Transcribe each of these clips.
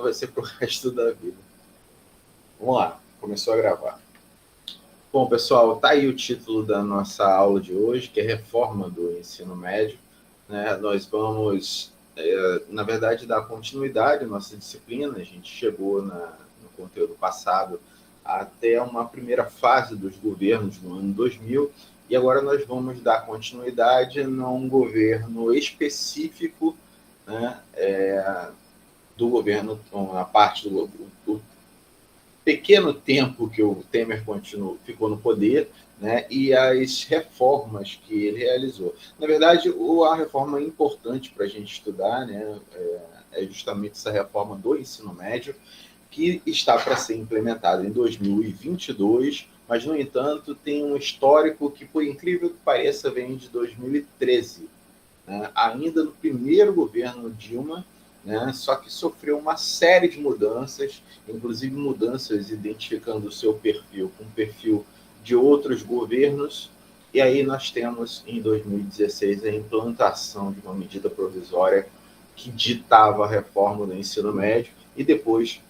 ou vai ser para o resto da vida. Vamos lá, começou a gravar. Bom, pessoal, tá aí o título da nossa aula de hoje, que é Reforma do Ensino Médio. Né? Nós vamos, na verdade, dar continuidade à nossa disciplina. A gente chegou no conteúdo passado até uma primeira fase dos governos no ano 2000, e agora nós vamos dar continuidade num governo específico, né, do governo, a parte do pequeno tempo que o Temer ficou no poder, né, e as reformas que ele realizou. Na verdade, a reforma importante para a gente estudar, né, é justamente essa reforma do ensino médio, que está para ser implementada em 2022, mas, no entanto, tem um histórico que, por incrível que pareça, vem de 2013, né, ainda no primeiro governo Dilma, né, só que sofreu uma série de mudanças, inclusive mudanças identificando o seu perfil com o perfil de outros governos, e aí nós temos, em 2016, a implantação de uma medida provisória que ditava a reforma do ensino médio, e depois,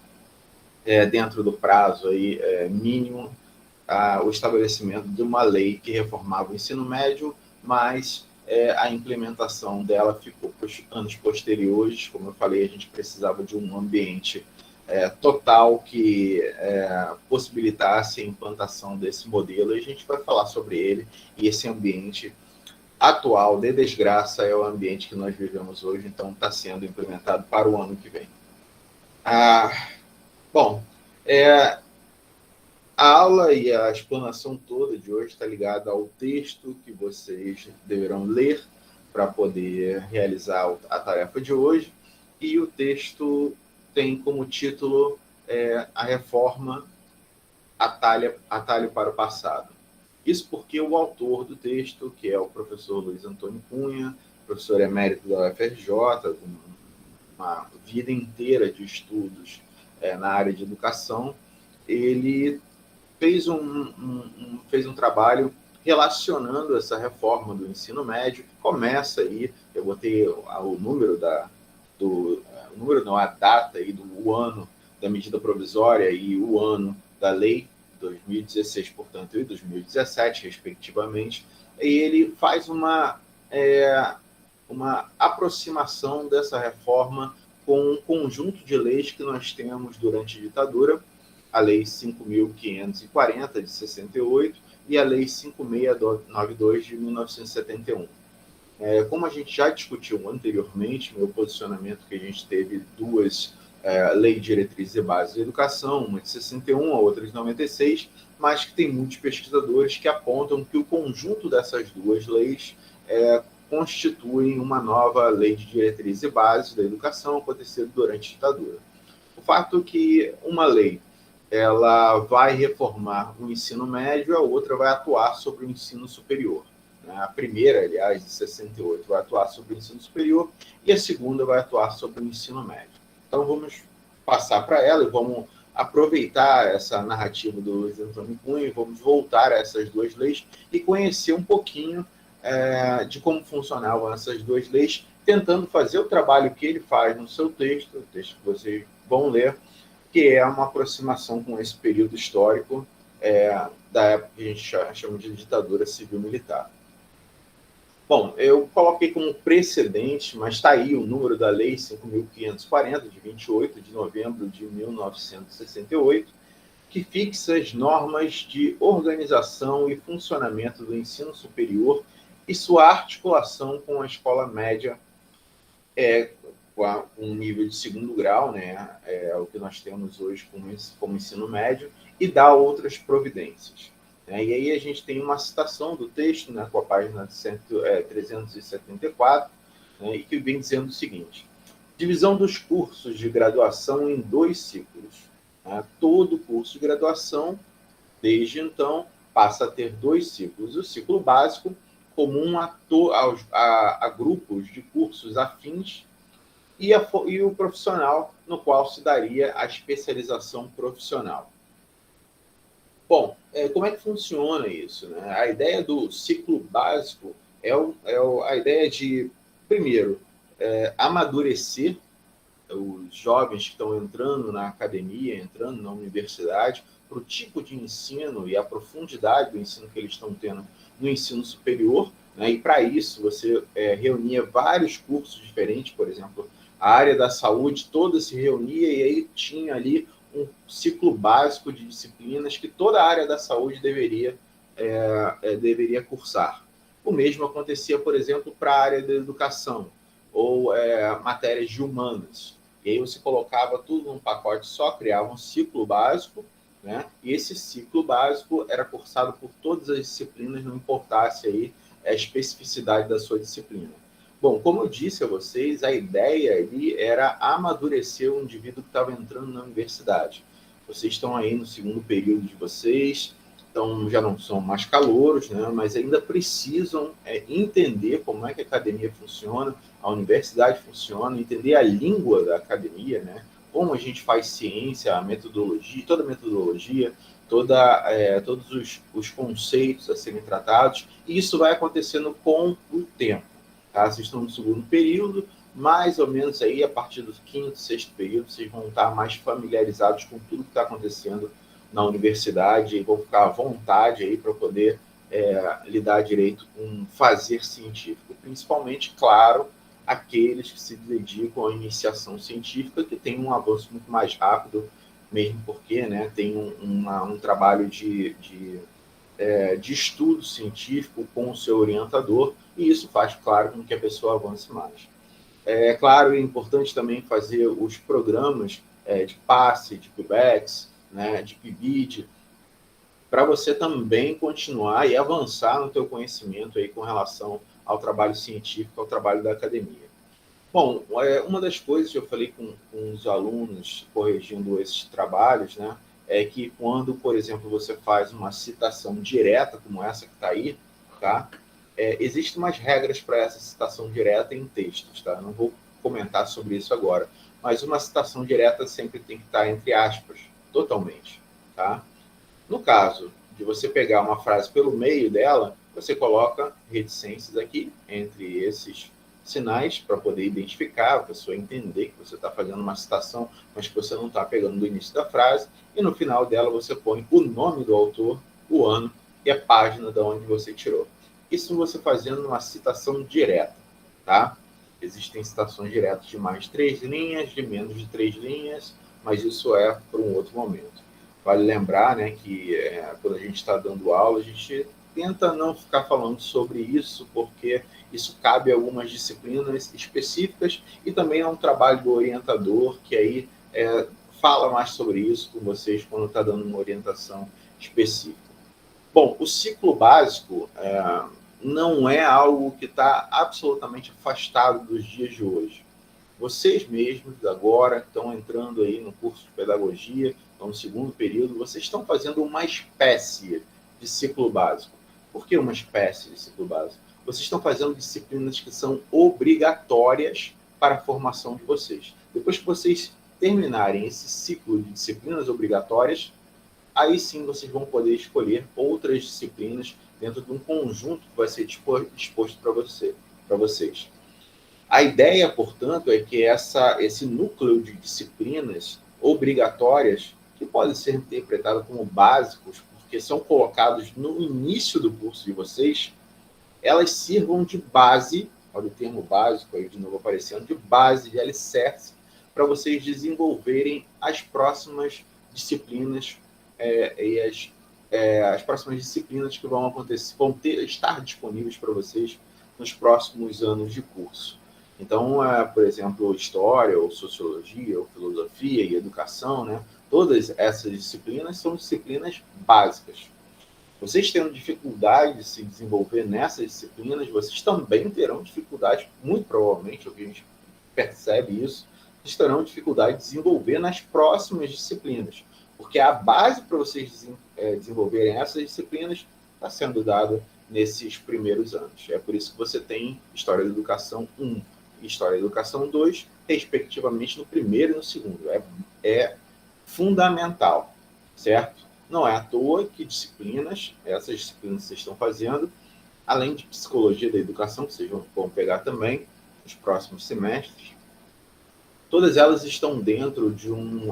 dentro do prazo aí, mínimo, o estabelecimento de uma lei que reformava o ensino médio, mas a implementação dela ficou para os anos posteriores. Como eu falei, a gente precisava de um ambiente total que possibilitasse a implantação desse modelo, e a gente vai falar sobre ele, e esse ambiente atual de desgraça é o ambiente que nós vivemos hoje, então está sendo implementado para o ano que vem. Bom, a aula e a explanação toda de hoje está ligada ao texto que vocês deverão ler para poder realizar a tarefa de hoje. E o texto tem como título A Reforma, Atalho para o Passado. Isso porque o autor do texto, que é o professor Luiz Antônio Cunha, professor emérito da UFRJ, com uma vida inteira de estudos na área de educação, ele fez um trabalho relacionando essa reforma do ensino médio, que começa aí, eu botei o número a data aí do ano da medida provisória e o ano da lei, 2016, portanto, e 2017, respectivamente, e ele faz uma aproximação dessa reforma com um conjunto de leis que nós temos durante a ditadura, a Lei 5.540, de 68, e a Lei 5.692, de 1971. Como a gente já discutiu anteriormente, meu posicionamento que a gente teve duas leis de diretrizes e bases de educação, uma de 61, a outra de 96, mas que tem muitos pesquisadores que apontam que o conjunto dessas duas leis constituem uma nova lei de diretrizes e bases da educação acontecida durante a ditadura. O fato é que uma lei ela vai reformar o ensino médio, a outra vai atuar sobre o ensino superior. A primeira, aliás, de 68, vai atuar sobre o ensino superior, e a segunda vai atuar sobre o ensino médio. Então, vamos passar para ela e vamos aproveitar essa narrativa do Luiz Antônio Cunha e vamos voltar a essas duas leis e conhecer um pouquinho de como funcionavam essas duas leis, tentando fazer o trabalho que ele faz no seu texto, o texto que vocês vão ler, que é uma aproximação com esse período histórico da época que a gente chama de ditadura civil-militar. Bom, eu coloquei como precedente, mas está aí o número da Lei 5.540, de 28 de novembro de 1968, que fixa as normas de organização e funcionamento do ensino superior e sua articulação com a escola média, com um nível de segundo grau, né, é o que nós temos hoje como ensino médio, e dá outras providências. E aí a gente tem uma citação do texto, né, com a página 374, né, e que vem dizendo o seguinte: divisão dos cursos de graduação em 2 ciclos. Né? Todo curso de graduação, desde então, passa a ter 2 ciclos. O ciclo básico, comum a grupos de cursos afins, e o profissional, no qual se daria a especialização profissional. Bom, como é que funciona isso? Né? A ideia do ciclo básico é a ideia de, primeiro, amadurecer os jovens que estão entrando na academia, entrando na universidade, para o tipo de ensino e a profundidade do ensino que eles estão tendo no ensino superior, né? E para isso você reunia vários cursos diferentes, por exemplo, a área da saúde toda se reunia e aí tinha ali um ciclo básico de disciplinas que toda a área da saúde deveria cursar. O mesmo acontecia, por exemplo, para a área da educação ou matérias de humanas. E aí você colocava tudo num pacote só, criava um ciclo básico, né? E esse ciclo básico era cursado por todas as disciplinas, não importasse aí a especificidade da sua disciplina. Bom, como eu disse a vocês, a ideia ali era amadurecer o indivíduo que estava entrando na universidade. Vocês estão aí no segundo período de vocês, então já não são mais calouros, né? Mas ainda precisam entender como é que a academia funciona, a universidade funciona, entender a língua da academia, né? Como a gente faz ciência, a metodologia, toda a metodologia, todos os conceitos a serem tratados, e isso vai acontecendo com o tempo. Tá? Vocês estão no segundo período, mais ou menos aí, a partir do quinto, sexto período, vocês vão estar mais familiarizados com tudo que está acontecendo na universidade e vão ficar à vontade aí para poder lidar direito com fazer científico, principalmente, claro, aqueles que se dedicam à iniciação científica, que tem um avanço muito mais rápido, mesmo porque, né, tem um trabalho de estudo científico com o seu orientador, e isso faz, claro, com que a pessoa avance mais. É claro, é importante também fazer os programas de passe, de PBEX, né, de PIBID, para você também continuar e avançar no teu conhecimento aí com relação ao trabalho científico, ao trabalho da academia. Bom, uma das coisas que eu falei com os alunos corrigindo esses trabalhos, né, é que quando, por exemplo, você faz uma citação direta, como essa que está aí, tá? Existem umas regras para essa citação direta em textos, tá? Não vou comentar sobre isso agora, mas uma citação direta sempre tem que estar entre aspas, totalmente, tá? No caso de você pegar uma frase pelo meio dela, você coloca reticências aqui entre esses sinais para poder identificar, a pessoa entender que você está fazendo uma citação, mas que você não está pegando do início da frase, e no final dela você põe o nome do autor, o ano e a página de onde você tirou. Isso você fazendo uma citação direta, tá? Existem citações diretas de mais de 3 linhas, de menos de 3 linhas, mas isso é para um outro momento. Vale lembrar, né, que quando a gente está dando aula, a gente tenta não ficar falando sobre isso, porque isso cabe a algumas disciplinas específicas e também é um trabalho do orientador, que aí fala mais sobre isso com vocês quando está dando uma orientação específica. Bom, o ciclo básico não é algo que está absolutamente afastado dos dias de hoje. Vocês mesmos, agora, estão entrando aí no curso de pedagogia, estão no segundo período, vocês estão fazendo uma espécie de ciclo básico. Por que uma espécie de ciclo básico? Vocês estão fazendo disciplinas que são obrigatórias para a formação de vocês. Depois que vocês terminarem esse ciclo de disciplinas obrigatórias, aí sim vocês vão poder escolher outras disciplinas dentro de um conjunto que vai ser disposto para vocês. A ideia, portanto, é que esse núcleo de disciplinas obrigatórias, que podem ser interpretadas como básicos, porque são colocados no início do curso de vocês, elas sirvam de base, olha o termo básico aí de novo aparecendo, de base, de alicerce, para vocês desenvolverem as próximas disciplinas e as próximas disciplinas que vão acontecer, estar disponíveis para vocês nos próximos anos de curso. Então, por exemplo, história, ou sociologia, ou filosofia e educação, né? Todas essas disciplinas são disciplinas básicas. Vocês tendo dificuldade de se desenvolver nessas disciplinas, vocês também terão dificuldade, muito provavelmente, o que a gente percebe isso, vocês terão dificuldade de desenvolver nas próximas disciplinas, porque a base para vocês desenvolverem essas disciplinas está sendo dada nesses primeiros anos. É por isso que você tem História da Educação 1 e História da Educação 2, respectivamente, no primeiro e no segundo. É fundamental, certo? Não é à toa que essas disciplinas que vocês estão fazendo, além de Psicologia da Educação, que vocês vão pegar também nos próximos semestres, todas elas estão dentro de um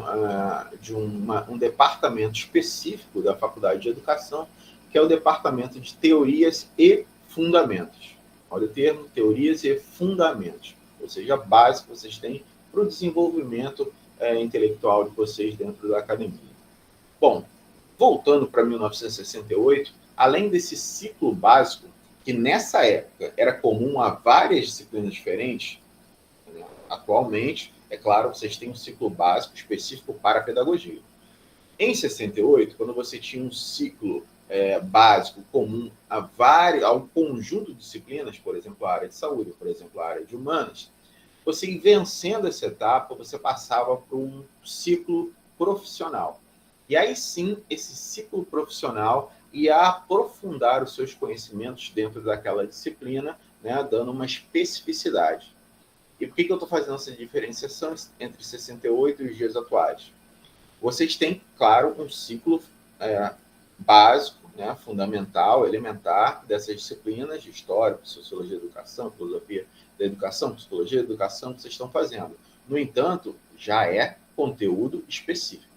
departamento específico da Faculdade de Educação, que é o Departamento de Teorias e Fundamentos. Olha o termo, teorias e fundamentos, ou seja, a base que vocês têm para o desenvolvimento intelectual de vocês dentro da academia. Bom, voltando para 1968, além desse ciclo básico, que nessa época era comum a várias disciplinas diferentes, né? Atualmente, é claro, vocês têm um ciclo básico específico para a pedagogia. Em 68, quando você tinha um ciclo básico comum a um conjunto de disciplinas, por exemplo, a área de saúde, por exemplo, a área de humanas, você ir vencendo essa etapa, você passava para um ciclo profissional. E aí sim, esse ciclo profissional ia aprofundar os seus conhecimentos dentro daquela disciplina, né, dando uma especificidade. E por que eu estou fazendo essa diferenciação entre 68 e os dias atuais? Vocês têm, claro, um ciclo básico, né, fundamental, elementar dessas disciplinas de história, sociologia da educação, filosofia da educação, psicologia da educação que vocês estão fazendo. No entanto, já é conteúdo específico,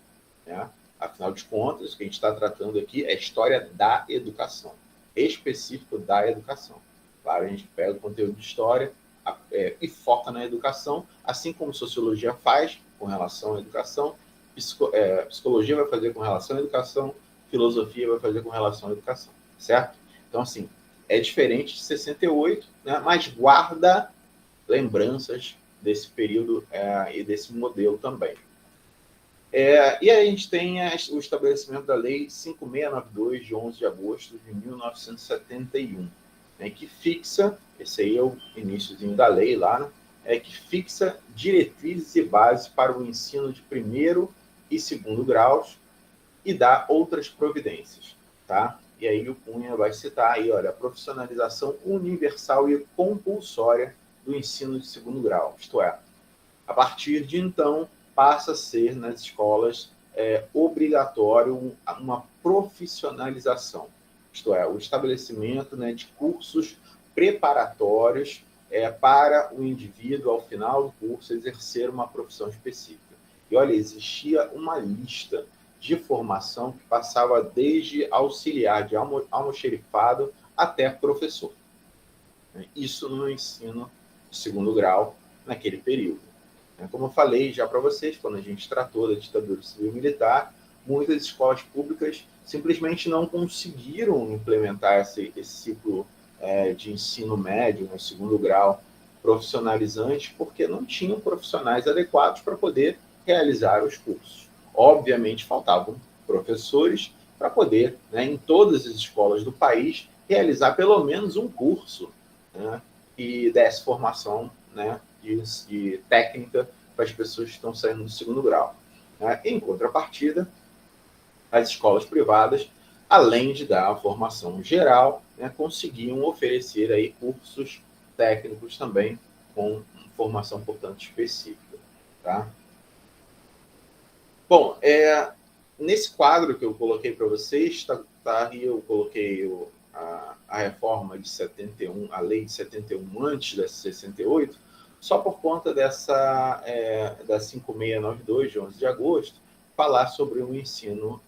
né? Afinal de contas, o que a gente está tratando aqui é história da educação, específico da educação. Claro, a gente pega o conteúdo de história e foca na educação, assim como sociologia faz com relação à educação, psicologia vai fazer com relação à educação, filosofia vai fazer com relação à educação, certo? Então, assim, é diferente de 68, né, mas guarda lembranças desse período e desse modelo também. E aí a gente tem o estabelecimento da Lei 5692, de 11 de agosto de 1971, né, que fixa, esse aí é o iniciozinho da lei lá, né, que fixa diretrizes e bases para o ensino de primeiro e segundo graus e dá outras providências, tá? E aí o Cunha vai citar aí, olha, a profissionalização universal e compulsória do ensino de segundo grau, isto é, a partir de então, passa a ser nas escolas obrigatório uma profissionalização, isto é, o estabelecimento, né, de cursos preparatórios para o indivíduo, ao final do curso, exercer uma profissão específica. E olha, existia uma lista de formação que passava desde auxiliar de almoxerifado até professor. Isso no ensino de segundo grau, naquele período. Como eu falei já para vocês, quando a gente tratou da ditadura civil-militar, muitas escolas públicas simplesmente não conseguiram implementar esse ciclo de ensino médio, no segundo grau, profissionalizante, porque não tinham profissionais adequados para poder realizar os cursos. Obviamente, faltavam professores para poder, né, em todas as escolas do país, realizar pelo menos um curso, né, que desse formação, né, de técnica para as pessoas que estão saindo do segundo grau. Em contrapartida, as escolas privadas, além de dar a formação geral, né, conseguiam oferecer aí cursos técnicos também com formação, portanto, específica. Tá? Bom, nesse quadro que eu coloquei para vocês, aí eu coloquei a reforma de 71, a lei de 71 antes da 68, só por conta da 5692, de 11 de agosto, falar sobre o ensino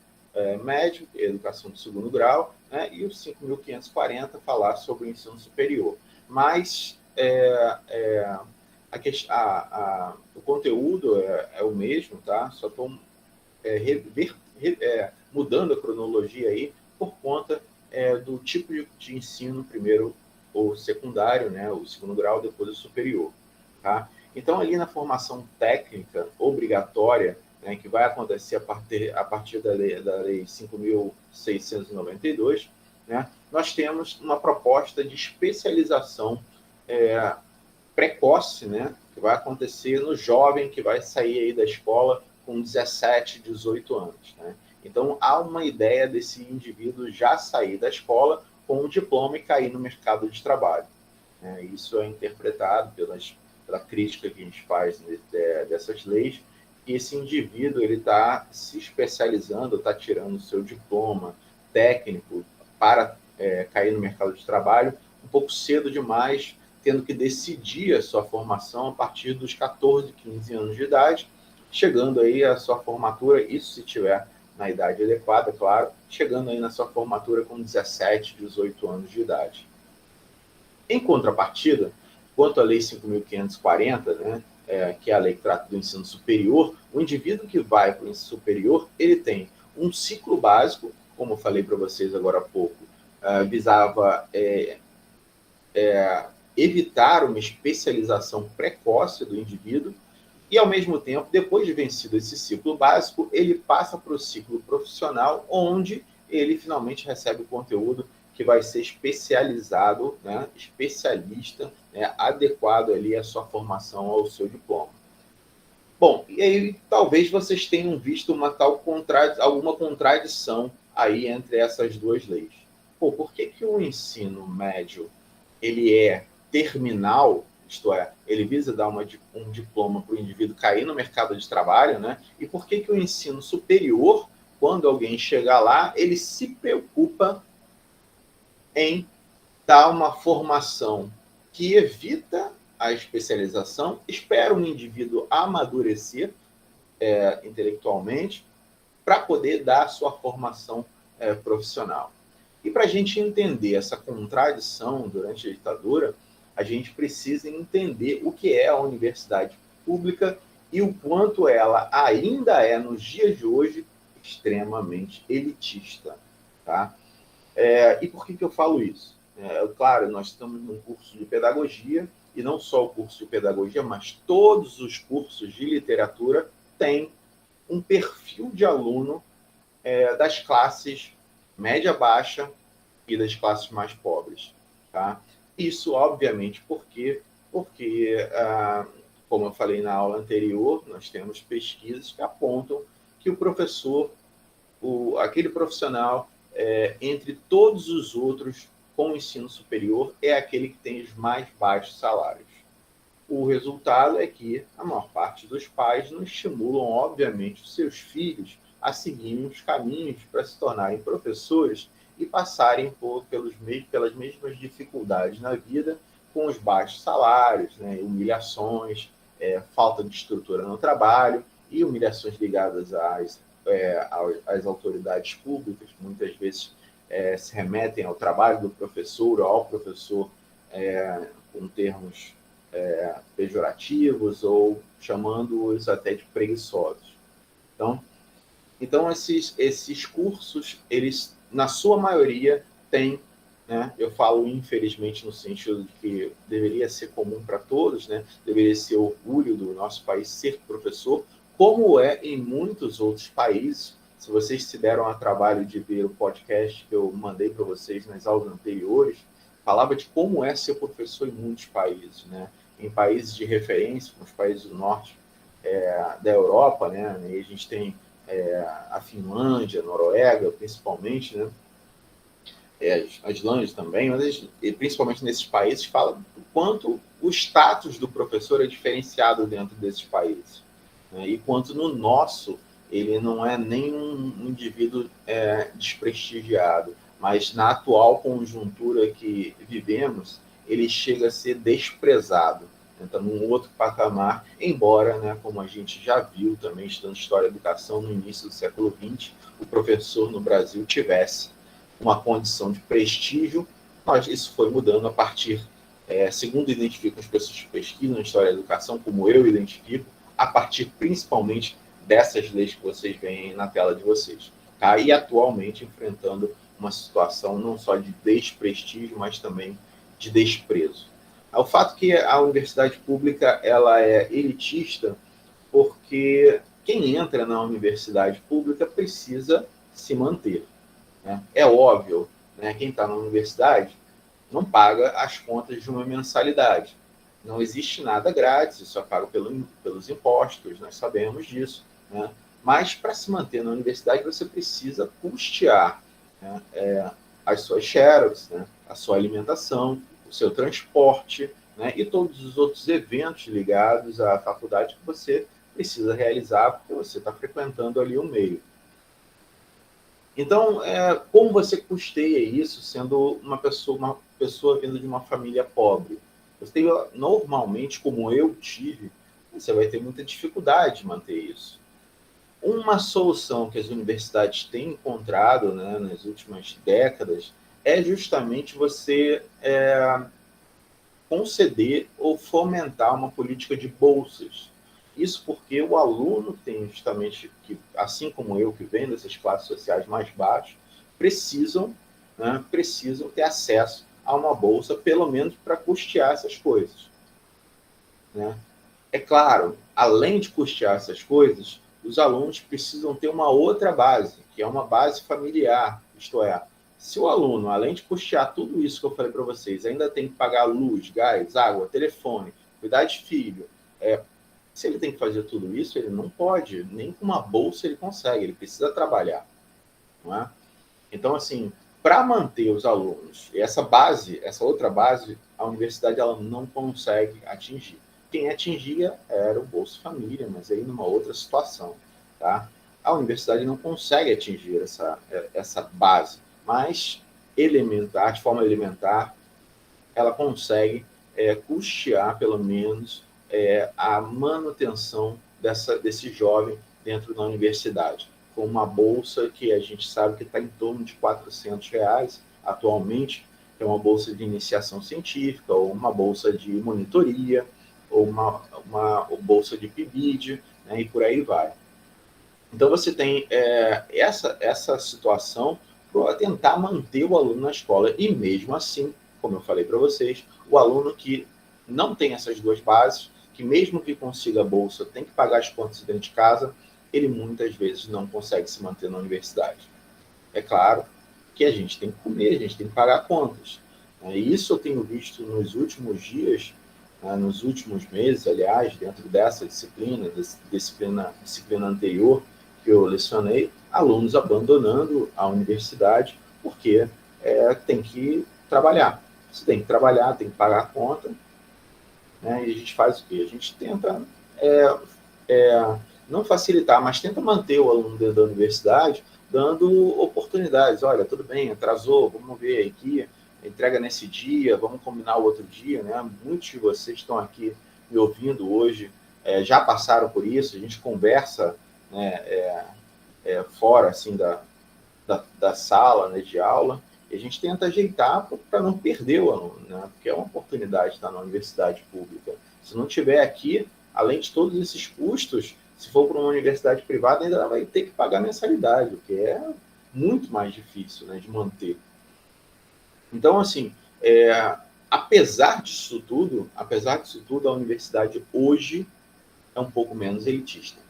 médio, educação de segundo grau, né, e o 5.540 falar sobre o ensino superior. Mas o conteúdo é o mesmo, tá? Só estou mudando a cronologia aí por conta do tipo de ensino, primeiro o secundário, né, o segundo grau, depois o superior. Tá? Então, ali na formação técnica obrigatória, né, que vai acontecer a partir da lei 5.692, né, nós temos uma proposta de especialização precoce, né, que vai acontecer no jovem que vai sair aí da escola com 17, 18 anos. Né? Então, há uma ideia desse indivíduo já sair da escola com um diploma e cair no mercado de trabalho. Né? Isso é interpretado pela crítica que a gente faz dessas leis, que esse indivíduo está se especializando, está tirando o seu diploma técnico para cair no mercado de trabalho um pouco cedo demais, tendo que decidir a sua formação a partir dos 14, 15 anos de idade, chegando aí à sua formatura, isso se tiver na idade adequada, claro, chegando aí na sua formatura com 17, 18 anos de idade. Em contrapartida, quanto à Lei 5.540, né, que é a lei que trata do ensino superior, o indivíduo que vai para o ensino superior, ele tem um ciclo básico, como eu falei para vocês agora há pouco, visava evitar uma especialização precoce do indivíduo, e, ao mesmo tempo, depois de vencido esse ciclo básico, ele passa para o ciclo profissional, onde ele finalmente recebe o conteúdo que vai ser especializado, né, especialista, né, adequado ali à sua formação, ao seu diploma. Bom, e aí talvez vocês tenham visto alguma contradição aí entre essas duas leis. Pô, por que o ensino médio ele é terminal, isto é, ele visa dar um diploma para o indivíduo cair no mercado de trabalho, né? E por que o ensino superior, quando alguém chegar lá, ele se preocupa em dar uma formação que evita a especialização, espera um indivíduo amadurecer intelectualmente para poder dar a sua formação profissional. E para a gente entender essa contradição durante a ditadura, a gente precisa entender o que é a universidade pública e o quanto ela ainda é, nos dias de hoje, extremamente elitista. Tá? E por que eu falo isso? Claro, nós estamos num curso de pedagogia, e não só o curso de pedagogia, mas todos os cursos de literatura têm um perfil de aluno das classes média-baixa e das classes mais pobres. Tá? Isso, obviamente, porque como eu falei na aula anterior, nós temos pesquisas que apontam que o professor, aquele profissional, entre todos os outros com ensino superior, é aquele que tem os mais baixos salários. O resultado é que a maior parte dos pais não estimulam, obviamente, os seus filhos a seguirem os caminhos para se tornarem professores e passarem pelas mesmas dificuldades na vida, com os baixos salários, né, humilhações, falta de estrutura no trabalho e humilhações ligadas às autoridades públicas, que muitas vezes se remetem ao trabalho do professor ou ao professor com termos pejorativos ou chamando-os até de preguiçosos. Então esses cursos, eles, na sua maioria, têm, né, eu falo infelizmente no sentido de que deveria ser comum para todos, né, deveria ser orgulho do nosso país ser professor, como é em muitos outros países. Se vocês se deram a trabalho de ver o podcast que eu mandei para vocês nas aulas anteriores, falava de como é ser professor em muitos países, né? Em países de referência, como os países do norte da Europa, né? E a gente tem a Finlândia, a Noruega, principalmente, né? A Islândia também, mas principalmente nesses países, fala o quanto o status do professor é diferenciado dentro desses países, né? E quanto no nosso, ele não é nem um indivíduo desprestigiado, mas na atual conjuntura que vivemos, ele chega a ser desprezado. Então, num outro patamar, embora, né, como a gente já viu também, estudando História da Educação no início do século XX, o professor no Brasil tivesse uma condição de prestígio, mas isso foi mudando a partir, segundo identificam as pessoas que pesquisam História da Educação, como eu identifico, a partir principalmente dessas leis que vocês veem na tela de vocês. Tá? E atualmente enfrentando uma situação não só de desprestígio, mas também de desprezo. O fato que a universidade pública ela é elitista porque quem entra na universidade pública precisa se manter. Né? É óbvio, né? Quem está na universidade não paga as contas de uma mensalidade. Não existe nada grátis, isso é pago pelos impostos, nós sabemos disso. Né? Mas para se manter na universidade você precisa custear, né, as suas xerox, né, a sua alimentação, o seu transporte, né, e todos os outros eventos ligados à faculdade que você precisa realizar porque você está frequentando ali o meio. Então, como você custeia isso sendo uma pessoa vindo de uma família pobre? Normalmente, como eu tive, você vai ter muita dificuldade de manter isso. Uma solução que as universidades têm encontrado, né, nas últimas décadas é justamente você conceder ou fomentar uma política de bolsas. Isso porque o aluno tem justamente, que, assim como eu, que vem dessas classes sociais mais baixas, precisam, né, precisam ter acesso a uma bolsa, pelo menos para custear essas coisas. Né? É claro, além de custear essas coisas, os alunos precisam ter uma outra base, que é uma base familiar. Isto é, se o aluno, além de custear tudo isso que eu falei para vocês, ainda tem que pagar luz, gás, água, telefone, cuidar de filho, se ele tem que fazer tudo isso, ele não pode, nem com uma bolsa ele consegue, ele precisa trabalhar. Não é? Então, assim, para manter os alunos, essa base, essa outra base, a universidade ela não consegue atingir. Quem atingia era o Bolsa Família, mas aí numa outra situação. Tá? A universidade não consegue atingir essa base, mas elementar, de forma elementar, ela consegue custear, pelo menos, a manutenção desse jovem dentro da universidade, com uma bolsa que a gente sabe que está em torno de R$ 400 atualmente, que é uma bolsa de iniciação científica, ou uma bolsa de monitoria, ou uma bolsa de PIBID, né, e por aí vai. Então, você tem essa situação para tentar manter o aluno na escola. E mesmo assim, como eu falei para vocês, o aluno que não tem essas duas bases, que mesmo que consiga a bolsa, tem que pagar as contas dentro de casa, ele muitas vezes não consegue se manter na universidade. É claro que a gente tem que comer, a gente tem que pagar contas. E isso eu tenho visto nos últimos dias, nos últimos meses, aliás, dentro dessa disciplina anterior que eu lecionei, alunos abandonando a universidade porque tem que trabalhar. Você tem que trabalhar, tem que pagar a conta, né? E a gente faz o quê? A gente tenta não facilitar, mas tenta manter o aluno dentro da universidade, dando oportunidades. Olha, tudo bem, atrasou, vamos ver aqui, entrega nesse dia, vamos combinar o outro dia, né? Muitos de vocês estão aqui me ouvindo hoje, já passaram por isso, a gente conversa, né, fora assim da sala, né, de aula, e a gente tenta ajeitar para não perder o aluno, né? Porque é uma oportunidade de estar na universidade pública. Se não tiver aqui, além de todos esses custos, se for para uma universidade privada, ainda vai ter que pagar mensalidade, o que é muito mais difícil, né, de manter. Então, assim, apesar disso tudo, a universidade hoje é um pouco menos elitista.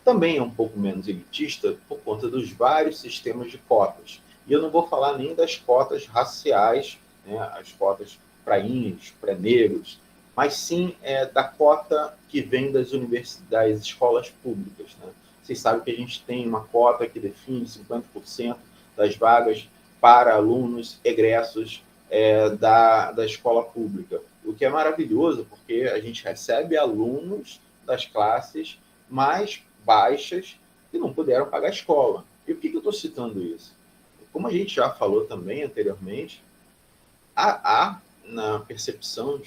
Também é um pouco menos elitista por conta dos vários sistemas de cotas. E eu não vou falar nem das cotas raciais, né, as cotas para índios, para negros, mas sim da cota que vem das universidades, das escolas públicas. Né? Vocês sabem que a gente tem uma cota que define 50% das vagas para alunos egressos da escola pública, o que é maravilhoso, porque a gente recebe alunos das classes mais baixas que não puderam pagar a escola. E por que eu estou citando isso? Como a gente já falou também anteriormente, há na percepção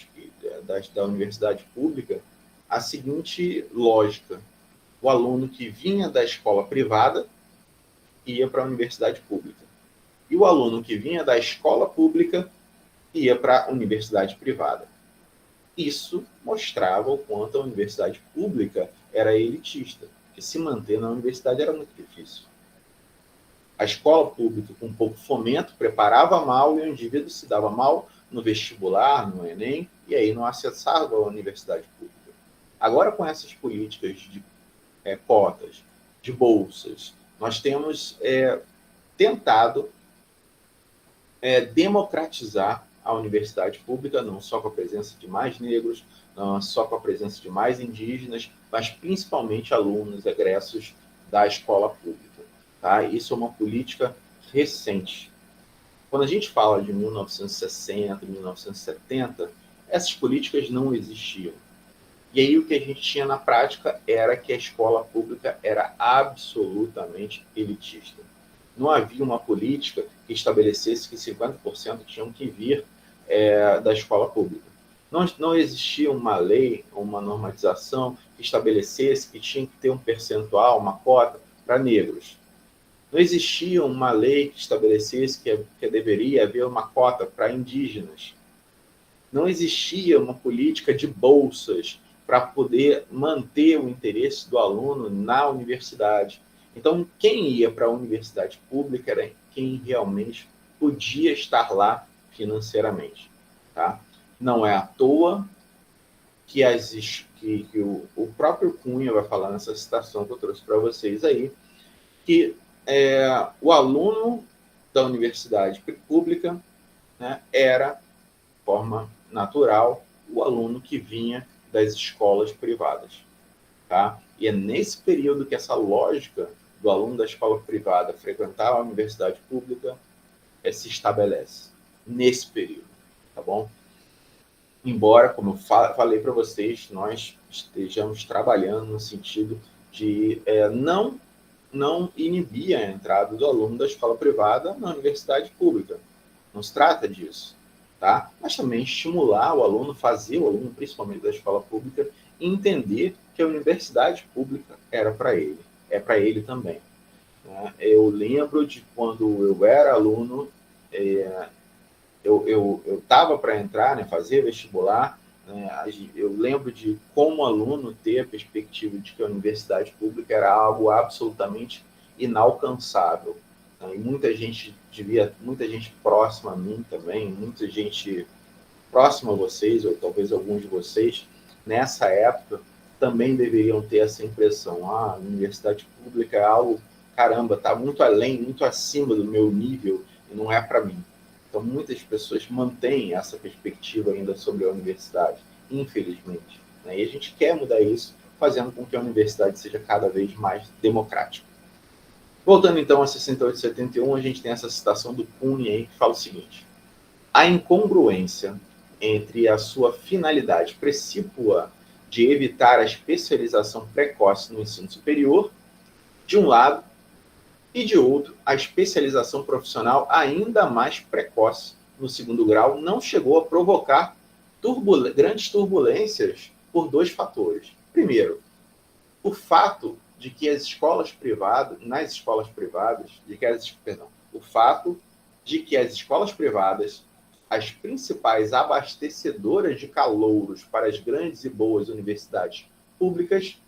da universidade pública a seguinte lógica: o aluno que vinha da escola privada ia para a universidade pública, e o aluno que vinha da escola pública ia para a universidade privada. Isso mostrava o quanto a universidade pública era elitista, que se manter na universidade era muito difícil. A escola pública, com pouco fomento, preparava mal e o indivíduo se dava mal no vestibular, no Enem, e aí não acessava a universidade pública. Agora, com essas políticas de cotas, de bolsas, nós temos tentado democratizar a universidade pública, não só com a presença de mais negros, não só com a presença de mais indígenas, mas principalmente alunos egressos da escola pública. Tá? Isso é uma política recente. Quando a gente fala de 1960, 1970, essas políticas não existiam. E aí o que a gente tinha na prática era que a escola pública era absolutamente elitista. Não havia uma política que estabelecesse que 50% tinham que vir da escola pública. Não existia uma lei, uma normatização que estabelecesse que tinha que ter um percentual, uma cota para negros. Não existia uma lei que estabelecesse que deveria haver uma cota para indígenas. Não existia uma política de bolsas para poder manter o interesse do aluno na universidade. Então, quem ia para a universidade pública era quem realmente podia estar lá financeiramente. Tá? Não é à toa que o próprio Cunha vai falar nessa citação que eu trouxe para vocês aí, que o aluno da universidade pública, né, era, de forma natural, o aluno que vinha das escolas privadas. Tá? E é nesse período que essa lógica do aluno da escola privada frequentar a universidade pública se estabelece. Nesse período, tá bom? Embora, como eu falei para vocês, nós estejamos trabalhando no sentido de não inibir a entrada do aluno da escola privada na universidade pública. Não se trata disso, tá? Mas também estimular o aluno, fazer o aluno, principalmente da escola pública, entender que a universidade pública era para ele, é para ele também. Né? Eu lembro de quando eu era aluno, eu estava para entrar, né, fazer vestibular, né, eu lembro de, como aluno, ter a perspectiva de que a universidade pública era algo absolutamente inalcançável. Né, e muita gente próxima a mim também, muita gente próxima a vocês, ou talvez alguns de vocês, nessa época, também deveriam ter essa impressão. A universidade pública é algo, caramba, está muito além, muito acima do meu nível, e não é para mim. Então, muitas pessoas mantêm essa perspectiva ainda sobre a universidade, infelizmente. Né? E a gente quer mudar isso, fazendo com que a universidade seja cada vez mais democrática. Voltando, então, a 68 e 71, a gente tem essa citação do Cunha aí, que fala o seguinte: a incongruência entre a sua finalidade precípua de evitar a especialização precoce no ensino superior, de um lado, e de outro, a especialização profissional ainda mais precoce no segundo grau não chegou a provocar grandes turbulências por dois fatores. Primeiro, o fato de que as escolas privadas, o fato de que as escolas privadas, as principais abastecedoras de calouros para as grandes e boas universidades públicas,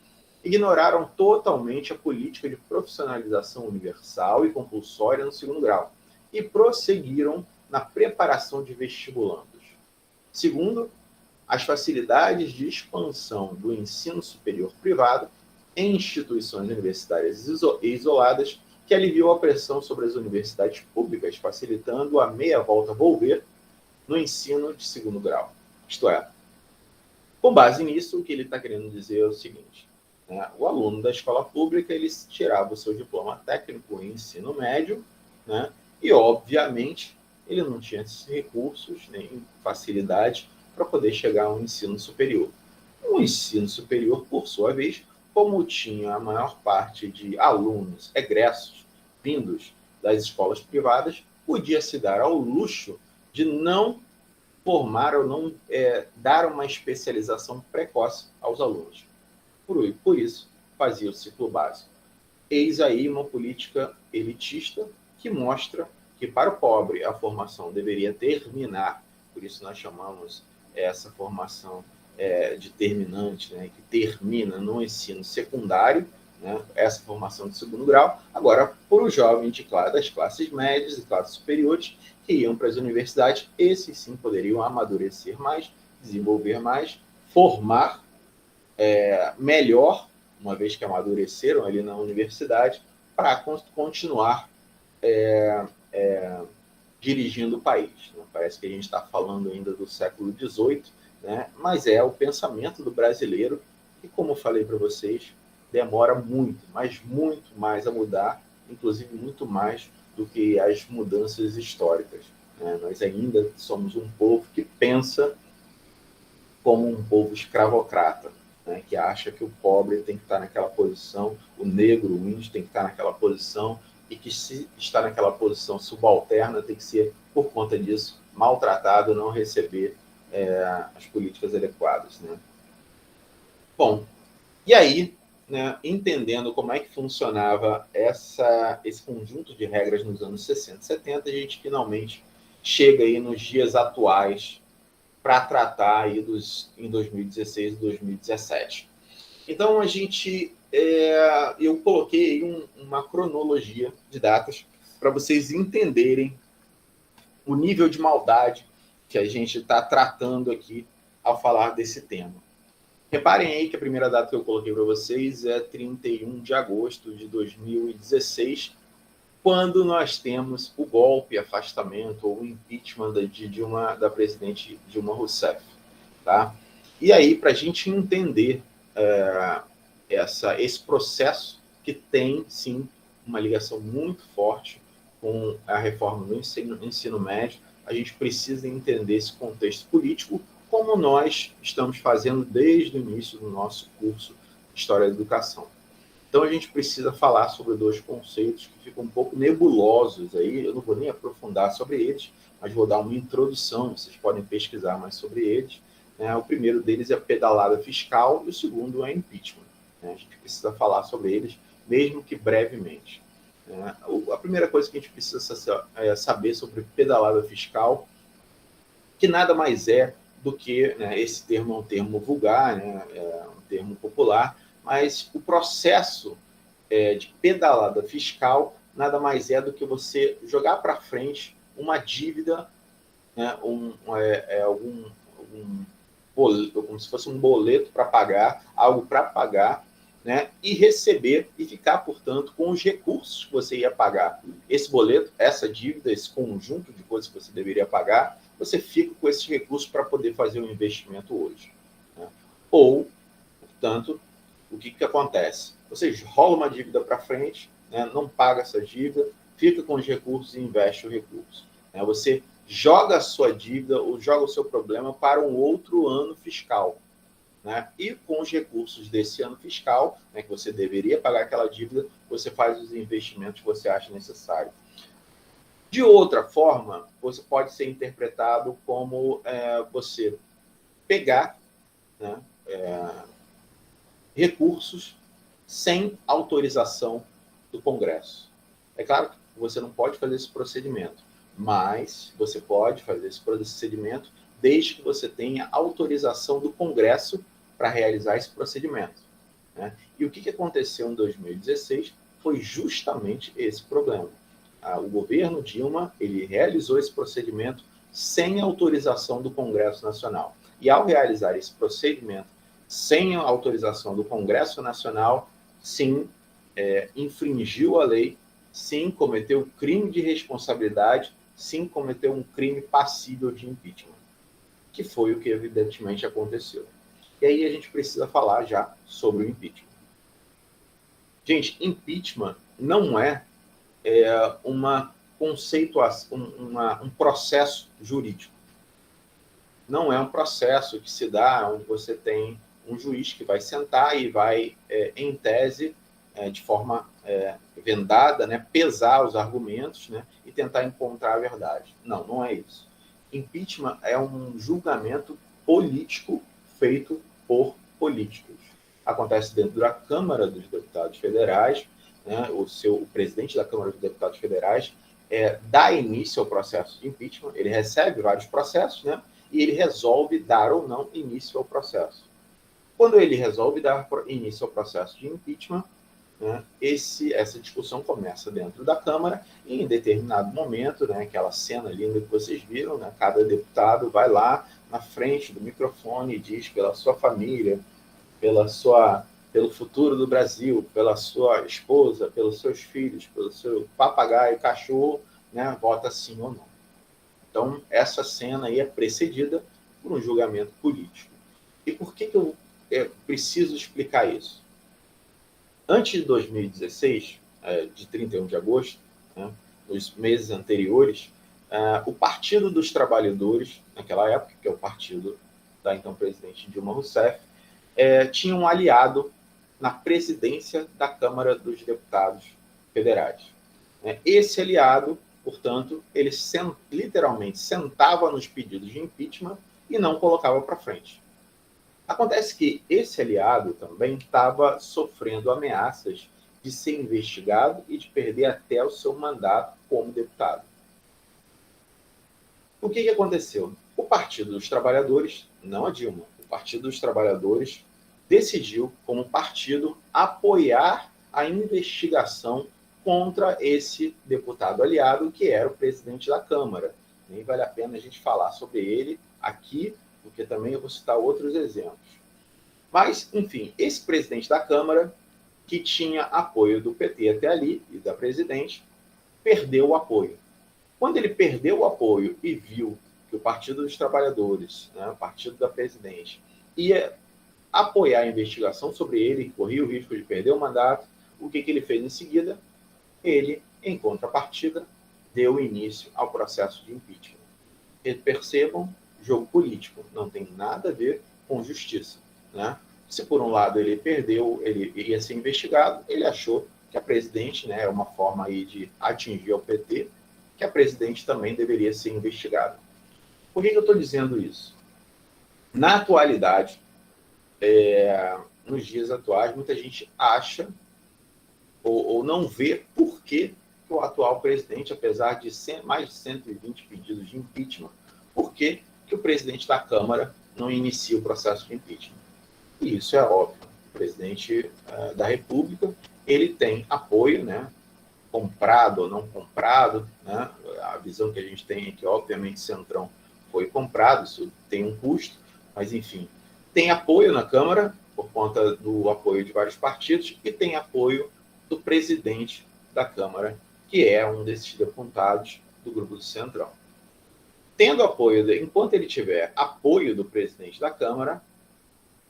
ignoraram totalmente a política de profissionalização universal e compulsória no segundo grau e prosseguiram na preparação de vestibulandos. Segundo, as facilidades de expansão do ensino superior privado em instituições universitárias isoladas, que aliviou a pressão sobre as universidades públicas, facilitando a meia-volta volver no ensino de segundo grau. Isto é, com base nisso, o que ele está querendo dizer é o seguinte: né, o aluno da escola pública, ele tirava o seu diploma técnico em ensino médio, né, e, obviamente, ele não tinha esses recursos nem facilidade para poder chegar ao ensino superior. O ensino superior, por sua vez, como tinha a maior parte de alunos egressos vindos das escolas privadas, podia se dar ao luxo de não formar ou não dar uma especialização precoce aos alunos. Por isso, fazia o ciclo básico. Eis aí uma política elitista que mostra que, para o pobre, a formação deveria terminar, por isso nós chamamos essa formação determinante, né, que termina no ensino secundário, né, essa formação de segundo grau. Agora, para o jovem das classes médias e classes superiores que iam para as universidades, esses sim poderiam amadurecer mais, desenvolver mais, formar melhor, uma vez que amadureceram ali na universidade, para continuar dirigindo o país. Né? Parece que a gente está falando ainda do século XVIII, né? Mas é o pensamento do brasileiro que, como eu falei para vocês, demora muito, mas muito mais a mudar, inclusive muito mais do que as mudanças históricas. Né? Nós ainda somos um povo que pensa como um povo escravocrata, né, que acha que o pobre tem que estar naquela posição, o negro, o índio tem que estar naquela posição, e que, se está naquela posição subalterna, tem que ser, por conta disso, maltratado, não receber as políticas adequadas, né? Bom, e aí, né, entendendo como é que funcionava esse conjunto de regras nos anos 60 e 70, a gente finalmente chega aí nos dias atuais para tratar aí em 2016 e 2017. Então, eu coloquei aí uma cronologia de datas para vocês entenderem o nível de maldade que a gente está tratando aqui ao falar desse tema. Reparem aí que a primeira data que eu coloquei para vocês é 31 de agosto de 2016, quando nós temos o golpe, afastamento ou impeachment da presidente Dilma Rousseff. Tá? E aí, para a gente entender esse processo, que tem, sim, uma ligação muito forte com a reforma do ensino médio, a gente precisa entender esse contexto político, como nós estamos fazendo desde o início do nosso curso de História da Educação. Então, a gente precisa falar sobre dois conceitos que ficam um pouco nebulosos aí, eu não vou nem aprofundar sobre eles, mas vou dar uma introdução, vocês podem pesquisar mais sobre eles. O primeiro deles é a pedalada fiscal e o segundo é impeachment. A gente precisa falar sobre eles, mesmo que brevemente. A primeira coisa que a gente precisa saber sobre pedalada fiscal, que nada mais é do que, esse termo é um termo vulgar, é um termo popular, mas o processo de pedalada fiscal nada mais é do que você jogar para frente uma dívida, algum boleto, como se fosse um boleto para pagar, algo para pagar, e receber e ficar, portanto, com os recursos que você ia pagar. Esse boleto, essa dívida, esse conjunto de coisas que você deveria pagar, você fica com esses recursos para poder fazer um investimento hoje. Ou, portanto, o que acontece? Você rola uma dívida para frente, não paga essa dívida, fica com os recursos e investe o recurso. Você joga a sua dívida ou joga o seu problema para um outro ano fiscal. E com os recursos desse ano fiscal, que você deveria pagar aquela dívida, você faz os investimentos que você acha necessário. De outra forma, você pode ser interpretado como você pegar recursos sem autorização do Congresso. É claro que você não pode fazer esse procedimento, mas você pode fazer esse procedimento desde que você tenha autorização do Congresso para realizar esse procedimento. E o que aconteceu em 2016 foi justamente esse problema. O governo Dilma, ele realizou esse procedimento sem autorização do Congresso Nacional. E ao realizar esse procedimento sem a autorização do Congresso Nacional, sim, infringiu a lei, sim, cometeu crime de responsabilidade, sim, cometeu um crime passível de impeachment, que foi o que evidentemente aconteceu. E aí a gente precisa falar já sobre o impeachment. Gente, impeachment não é um processo jurídico. Não é um processo que se dá onde você tem um juiz que vai sentar e vai, em tese, de forma vendada, pesar os argumentos, e tentar encontrar a verdade. Não é isso. Impeachment é um julgamento político feito por políticos. Acontece dentro da Câmara dos Deputados Federais, o presidente da Câmara dos Deputados Federais dá início ao processo de impeachment, ele recebe vários processos, e ele resolve dar ou não início ao processo. Quando ele resolve dar início ao processo de impeachment, essa discussão começa dentro da Câmara e, em determinado momento, aquela cena linda que vocês viram, cada deputado vai lá na frente do microfone e diz pela sua família, pelo futuro do Brasil, pela sua esposa, pelos seus filhos, pelo seu papagaio, cachorro, vota sim ou não. Então, essa cena aí é precedida por um julgamento político. E por que eu preciso explicar isso? Antes de 2016, de 31 de agosto, nos meses anteriores, o Partido dos Trabalhadores, naquela época, que é o partido da então presidente Dilma Rousseff, tinha um aliado na presidência da Câmara dos Deputados Federais. Esse aliado, portanto, ele literalmente sentava nos pedidos de impeachment e não colocava para frente. Acontece que esse aliado também estava sofrendo ameaças de ser investigado e de perder até o seu mandato como deputado. O que aconteceu? O Partido dos Trabalhadores, não a Dilma, o Partido dos Trabalhadores decidiu, como partido, apoiar a investigação contra esse deputado aliado, que era o presidente da Câmara. Nem vale a pena a gente falar sobre ele aqui, porque também eu vou citar outros exemplos. Mas, enfim, esse presidente da Câmara, que tinha apoio do PT até ali, e da presidente, perdeu o apoio. Quando ele perdeu o apoio e viu que o Partido dos Trabalhadores, né, o partido da presidente, ia apoiar a investigação sobre ele, que corria o risco de perder o mandato, o que ele fez em seguida? Ele, em contrapartida, deu início ao processo de impeachment. E percebam, jogo político, não tem nada a ver com justiça. Né? Se por um lado ele perdeu, ele ia ser investigado, ele achou que a presidente, né, é uma forma aí de atingir o PT, que a presidente também deveria ser investigada. Por que eu estou dizendo isso? Na atualidade, nos dias atuais, muita gente acha ou não vê por que o atual presidente, apesar de mais de 120 pedidos de impeachment, por que o presidente da Câmara não inicia o processo de impeachment? E isso é óbvio. O presidente da República, ele tem apoio, né? Comprado ou não comprado, né? A visão que a gente tem é que, obviamente, Centrão foi comprado, isso tem um custo, mas, enfim, tem apoio na Câmara, por conta do apoio de vários partidos, e tem apoio do presidente da Câmara, que é um desses deputados do grupo do Centrão. Tendo apoio, enquanto ele tiver apoio do presidente da Câmara,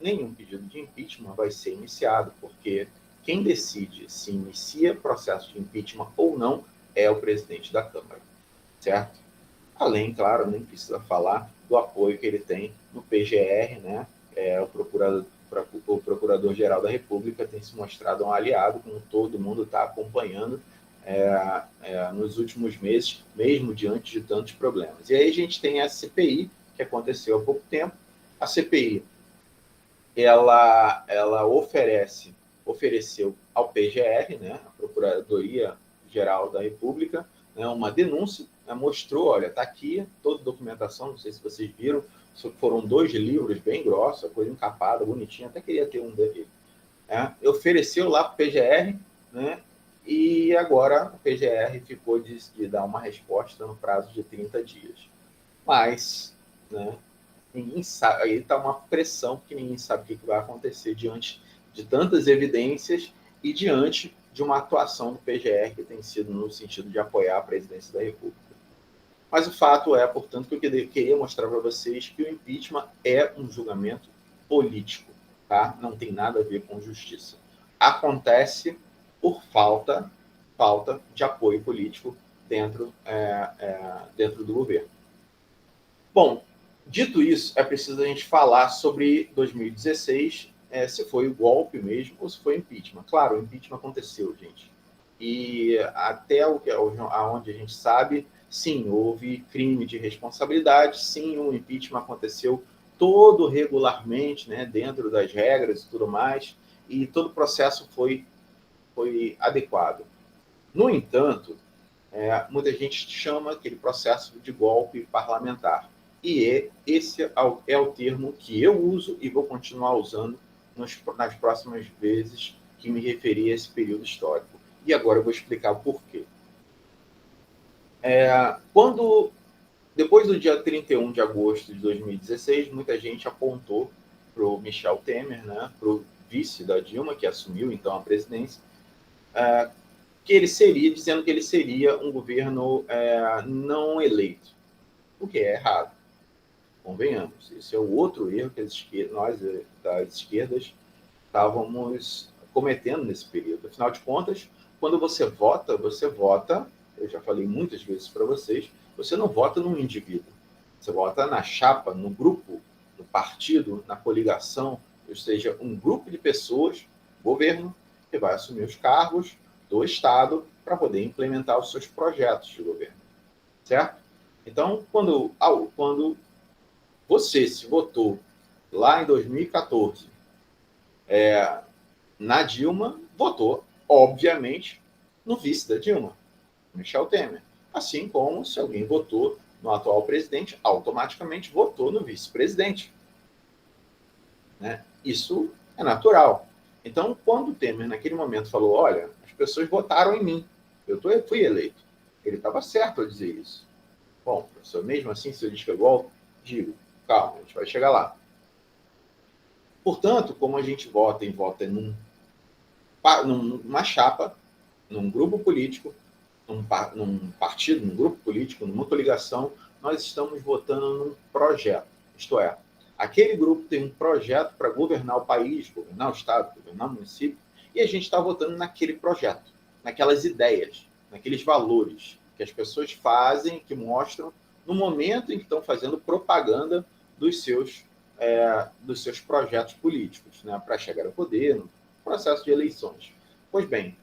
nenhum pedido de impeachment vai ser iniciado, porque quem decide se inicia processo de impeachment ou não é o presidente da Câmara, certo? Além, claro, nem precisa falar do apoio que ele tem no PGR, né? O Procurador-Geral da República tem se mostrado um aliado, como todo mundo está acompanhando nos últimos meses, mesmo diante de tantos problemas. E aí a gente tem a CPI, que aconteceu há pouco tempo. A CPI, ela ofereceu ao PGR, né, a Procuradoria-Geral da República, né, uma denúncia, né, mostrou, olha, está aqui toda a documentação, não sei se vocês viram, foram 2 livros bem grossos, coisa encapada, bonitinha, até queria ter um daquele. Ofereceu lá para o PGR, né, e agora o PGR ficou de dar uma resposta no prazo de 30 dias. Mas, né, ninguém sabe, aí está uma pressão, porque ninguém sabe o que vai acontecer diante de tantas evidências e diante de uma atuação do PGR que tem sido no sentido de apoiar a presidência da República. Mas o fato é, portanto, que eu queria mostrar para vocês que o impeachment é um julgamento político, tá? Não tem nada a ver com justiça. Acontece por falta de apoio político dentro do governo. Bom, dito isso, é preciso a gente falar sobre 2016, se foi o golpe mesmo ou se foi impeachment. Claro, o impeachment aconteceu, gente. E até aonde a gente sabe, sim, houve crime de responsabilidade, sim, o impeachment aconteceu todo regularmente, né, dentro das regras e tudo mais, e todo o processo foi adequado. No entanto, muita gente chama aquele processo de golpe parlamentar. E esse é o termo que eu uso e vou continuar usando nas próximas vezes que me referir a esse período histórico. E agora eu vou explicar o porquê. Depois do dia 31 de agosto de 2016, muita gente apontou para o Michel Temer, né, para o vice da Dilma, que assumiu então a presidência, dizendo que ele seria um governo não eleito, o que é errado. Convenhamos, esse é o outro erro que nós, das esquerdas, estávamos cometendo nesse período. Afinal de contas, quando você vota, eu já falei muitas vezes para vocês, você não vota num indivíduo, você vota na chapa, no grupo, no partido, na coligação, ou seja, um grupo de pessoas, governo, que vai assumir os cargos do Estado para poder implementar os seus projetos de governo, certo? Então, quando Você, se votou lá em 2014 na Dilma, votou, obviamente, no vice da Dilma, Michel Temer. Assim como se alguém votou no atual presidente, automaticamente votou no vice-presidente. Né? Isso é natural. Então, quando o Temer, naquele momento, falou, olha, as pessoas votaram em mim, fui eleito, ele estava certo a dizer isso. Bom, professor, mesmo assim, se eu diz que é golpe, digo, calma, a gente vai chegar lá. Portanto, como a gente vota numa chapa, num grupo político, num partido, num grupo político, numa coligação, nós estamos votando num projeto. Isto é, aquele grupo tem um projeto para governar o país, governar o estado, governar o município, e a gente está votando naquele projeto, naquelas ideias, naqueles valores que as pessoas fazem, que mostram no momento em que estão fazendo propaganda dos seus projetos políticos, né, para chegar ao poder, no processo de eleições. Pois bem,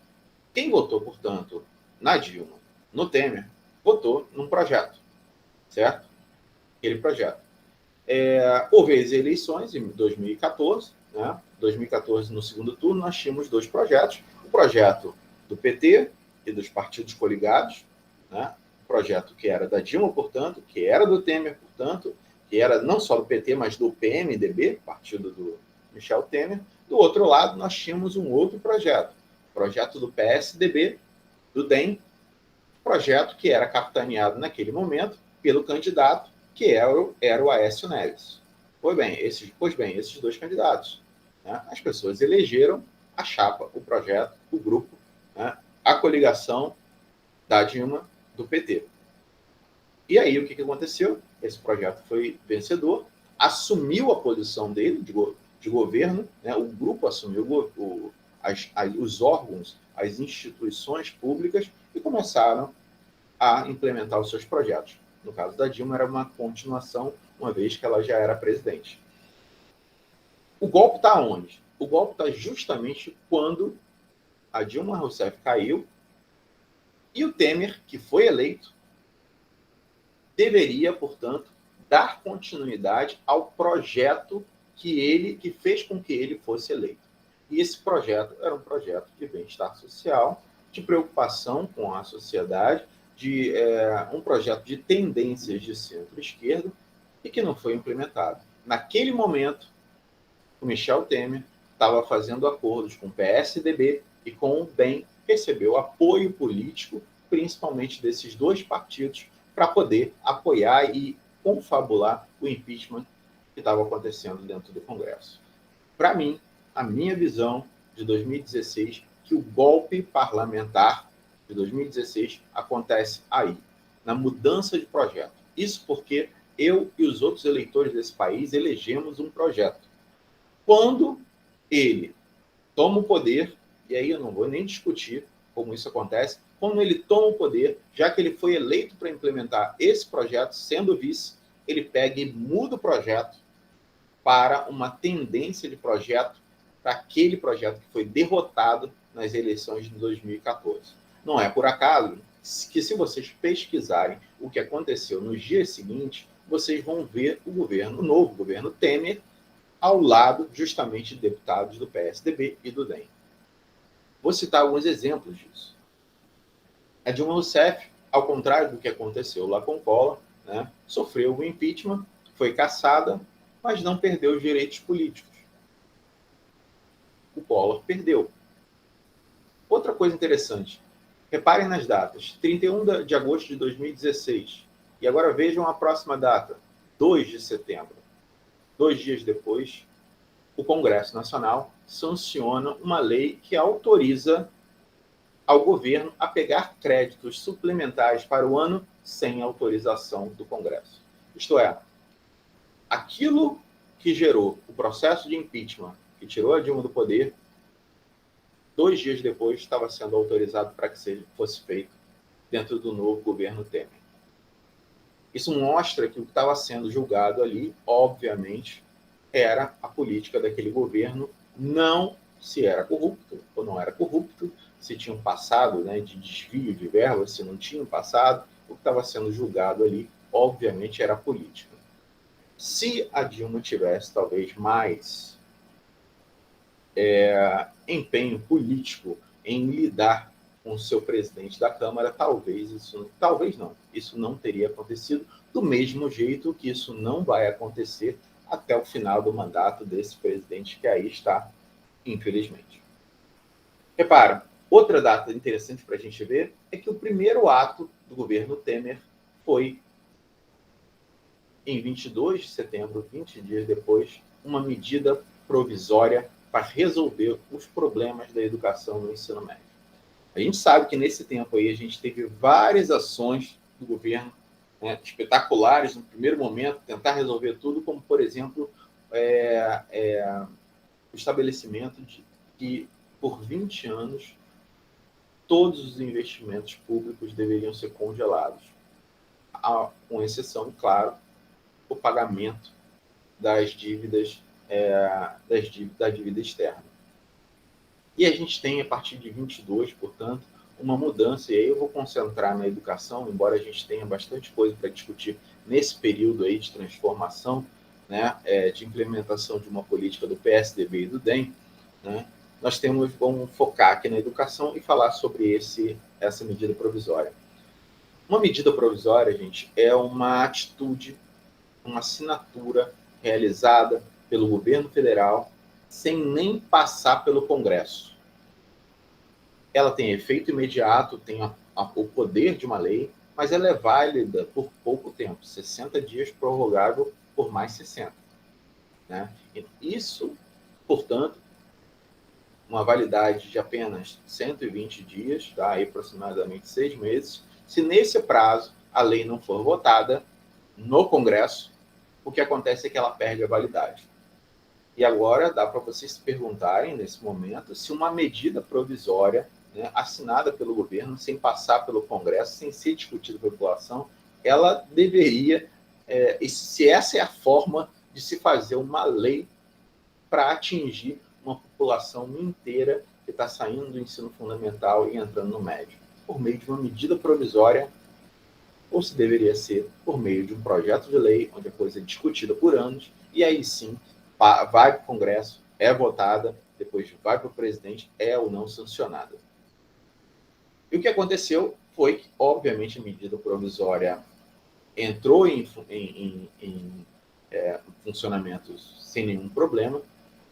quem votou, portanto, na Dilma, no Temer, votou num projeto, certo? Aquele projeto. Houve as eleições em 2014, né? 2014, no segundo turno, nós tínhamos dois projetos. O projeto do PT e dos partidos coligados, né? O projeto que era da Dilma, portanto, que era do Temer, portanto, que era não só do PT, mas do PMDB, partido do Michel Temer. Do outro lado, nós tínhamos um outro projeto, o projeto do PSDB, do DEM, projeto que era capitaneado naquele momento pelo candidato que era o Aécio Neves. Pois bem, esses dois candidatos, né, as pessoas elegeram a chapa, o projeto, o grupo, né, a coligação da Dilma, do PT. E aí, o que aconteceu? Esse projeto foi vencedor, assumiu a posição dele de governo, né, o grupo assumiu os órgãos, as instituições públicas e começaram a implementar os seus projetos. No caso da Dilma, era uma continuação, uma vez que ela já era presidente. O golpe está onde? O golpe está justamente quando a Dilma Rousseff caiu e o Temer, que foi eleito, deveria, portanto, dar continuidade ao projeto que fez com que ele fosse eleito. E esse projeto era um projeto de bem-estar social, de preocupação com a sociedade, de um projeto de tendências de centro-esquerda e que não foi implementado. Naquele momento, o Michel Temer estava fazendo acordos com o PSDB e com o DEM, recebeu apoio político, principalmente desses dois partidos, para poder apoiar e confabular o impeachment que estava acontecendo dentro do Congresso. Para mim, a minha visão de 2016, que o golpe parlamentar de 2016 acontece aí, na mudança de projeto. Isso porque eu e os outros eleitores desse país elegemos um projeto. Quando ele toma o poder, e aí eu não vou nem discutir como isso acontece, quando ele toma o poder, já que ele foi eleito para implementar esse projeto, sendo vice, ele pega e muda o projeto para uma tendência de projeto, para aquele projeto que foi derrotado nas eleições de 2014. Não é por acaso que, se vocês pesquisarem o que aconteceu nos dias seguintes, vocês vão ver o novo governo Temer, ao lado justamente de deputados do PSDB e do DEM. Vou citar alguns exemplos disso. A Dilma Rousseff, ao contrário do que aconteceu lá com Collor, né, sofreu o impeachment, foi cassada, mas não perdeu os direitos políticos. O Collor perdeu. Outra coisa interessante, reparem nas datas, 31 de agosto de 2016, e agora vejam a próxima data, 2 de setembro. 2 dias depois, o Congresso Nacional sanciona uma lei que autoriza ao governo a pegar créditos suplementares para o ano sem autorização do Congresso. Isto é, aquilo que gerou o processo de impeachment, que tirou a Dilma do poder, 2 dias depois estava sendo autorizado para que fosse feito dentro do novo governo Temer. Isso mostra que o que estava sendo julgado ali, obviamente, era a política daquele governo, não se era corrupto ou não era corrupto, se tinham passado, né, de desvio de verbas, se não tinham passado. O que estava sendo julgado ali, obviamente, era a política. Se a Dilma tivesse talvez mais empenho político em lidar com o seu presidente da Câmara, isso não teria acontecido, do mesmo jeito que isso não vai acontecer até o final do mandato desse presidente que aí está, infelizmente. Repara, outra data interessante para a gente ver é que o primeiro ato do governo Temer foi em 22 de setembro, 20 dias depois, uma medida provisória para resolver os problemas da educação no ensino médio. A gente sabe que nesse tempo aí a gente teve várias ações do governo, né, espetaculares no primeiro momento, tentar resolver tudo, como, por exemplo, o estabelecimento de que, por 20 anos, todos os investimentos públicos deveriam ser congelados, com exceção, claro, o pagamento das dívidas, da dívida externa. E a gente tem, a partir de 22, portanto, uma mudança, e aí eu vou concentrar na educação, embora a gente tenha bastante coisa para discutir nesse período aí de transformação, né, de implementação de uma política do PSDB e do DEM, né, vamos focar aqui na educação e falar sobre essa medida provisória. Uma medida provisória, gente, é uma atitude, uma assinatura realizada pelo governo federal sem nem passar pelo Congresso. Ela tem efeito imediato, tem o poder de uma lei, mas ela é válida por pouco tempo, 60 dias, prorrogável por mais 60. Né? Isso, portanto, uma validade de apenas 120 dias, tá? Aí aproximadamente 6 meses. Se nesse prazo a lei não for votada no Congresso, o que acontece é que ela perde a validade. E agora dá para vocês se perguntarem, nesse momento, se uma medida provisória, né, assinada pelo governo, sem passar pelo Congresso, sem ser discutida pela população, ela deveria, se essa é a forma de se fazer uma lei para atingir uma população inteira que está saindo do ensino fundamental e entrando no médio, por meio de uma medida provisória, ou se deveria ser por meio de um projeto de lei, onde a coisa é discutida por anos, e aí sim vai para o Congresso, é votada, depois vai para o presidente, é ou não sancionada. E o que aconteceu foi que, obviamente, a medida provisória entrou em funcionamento sem nenhum problema,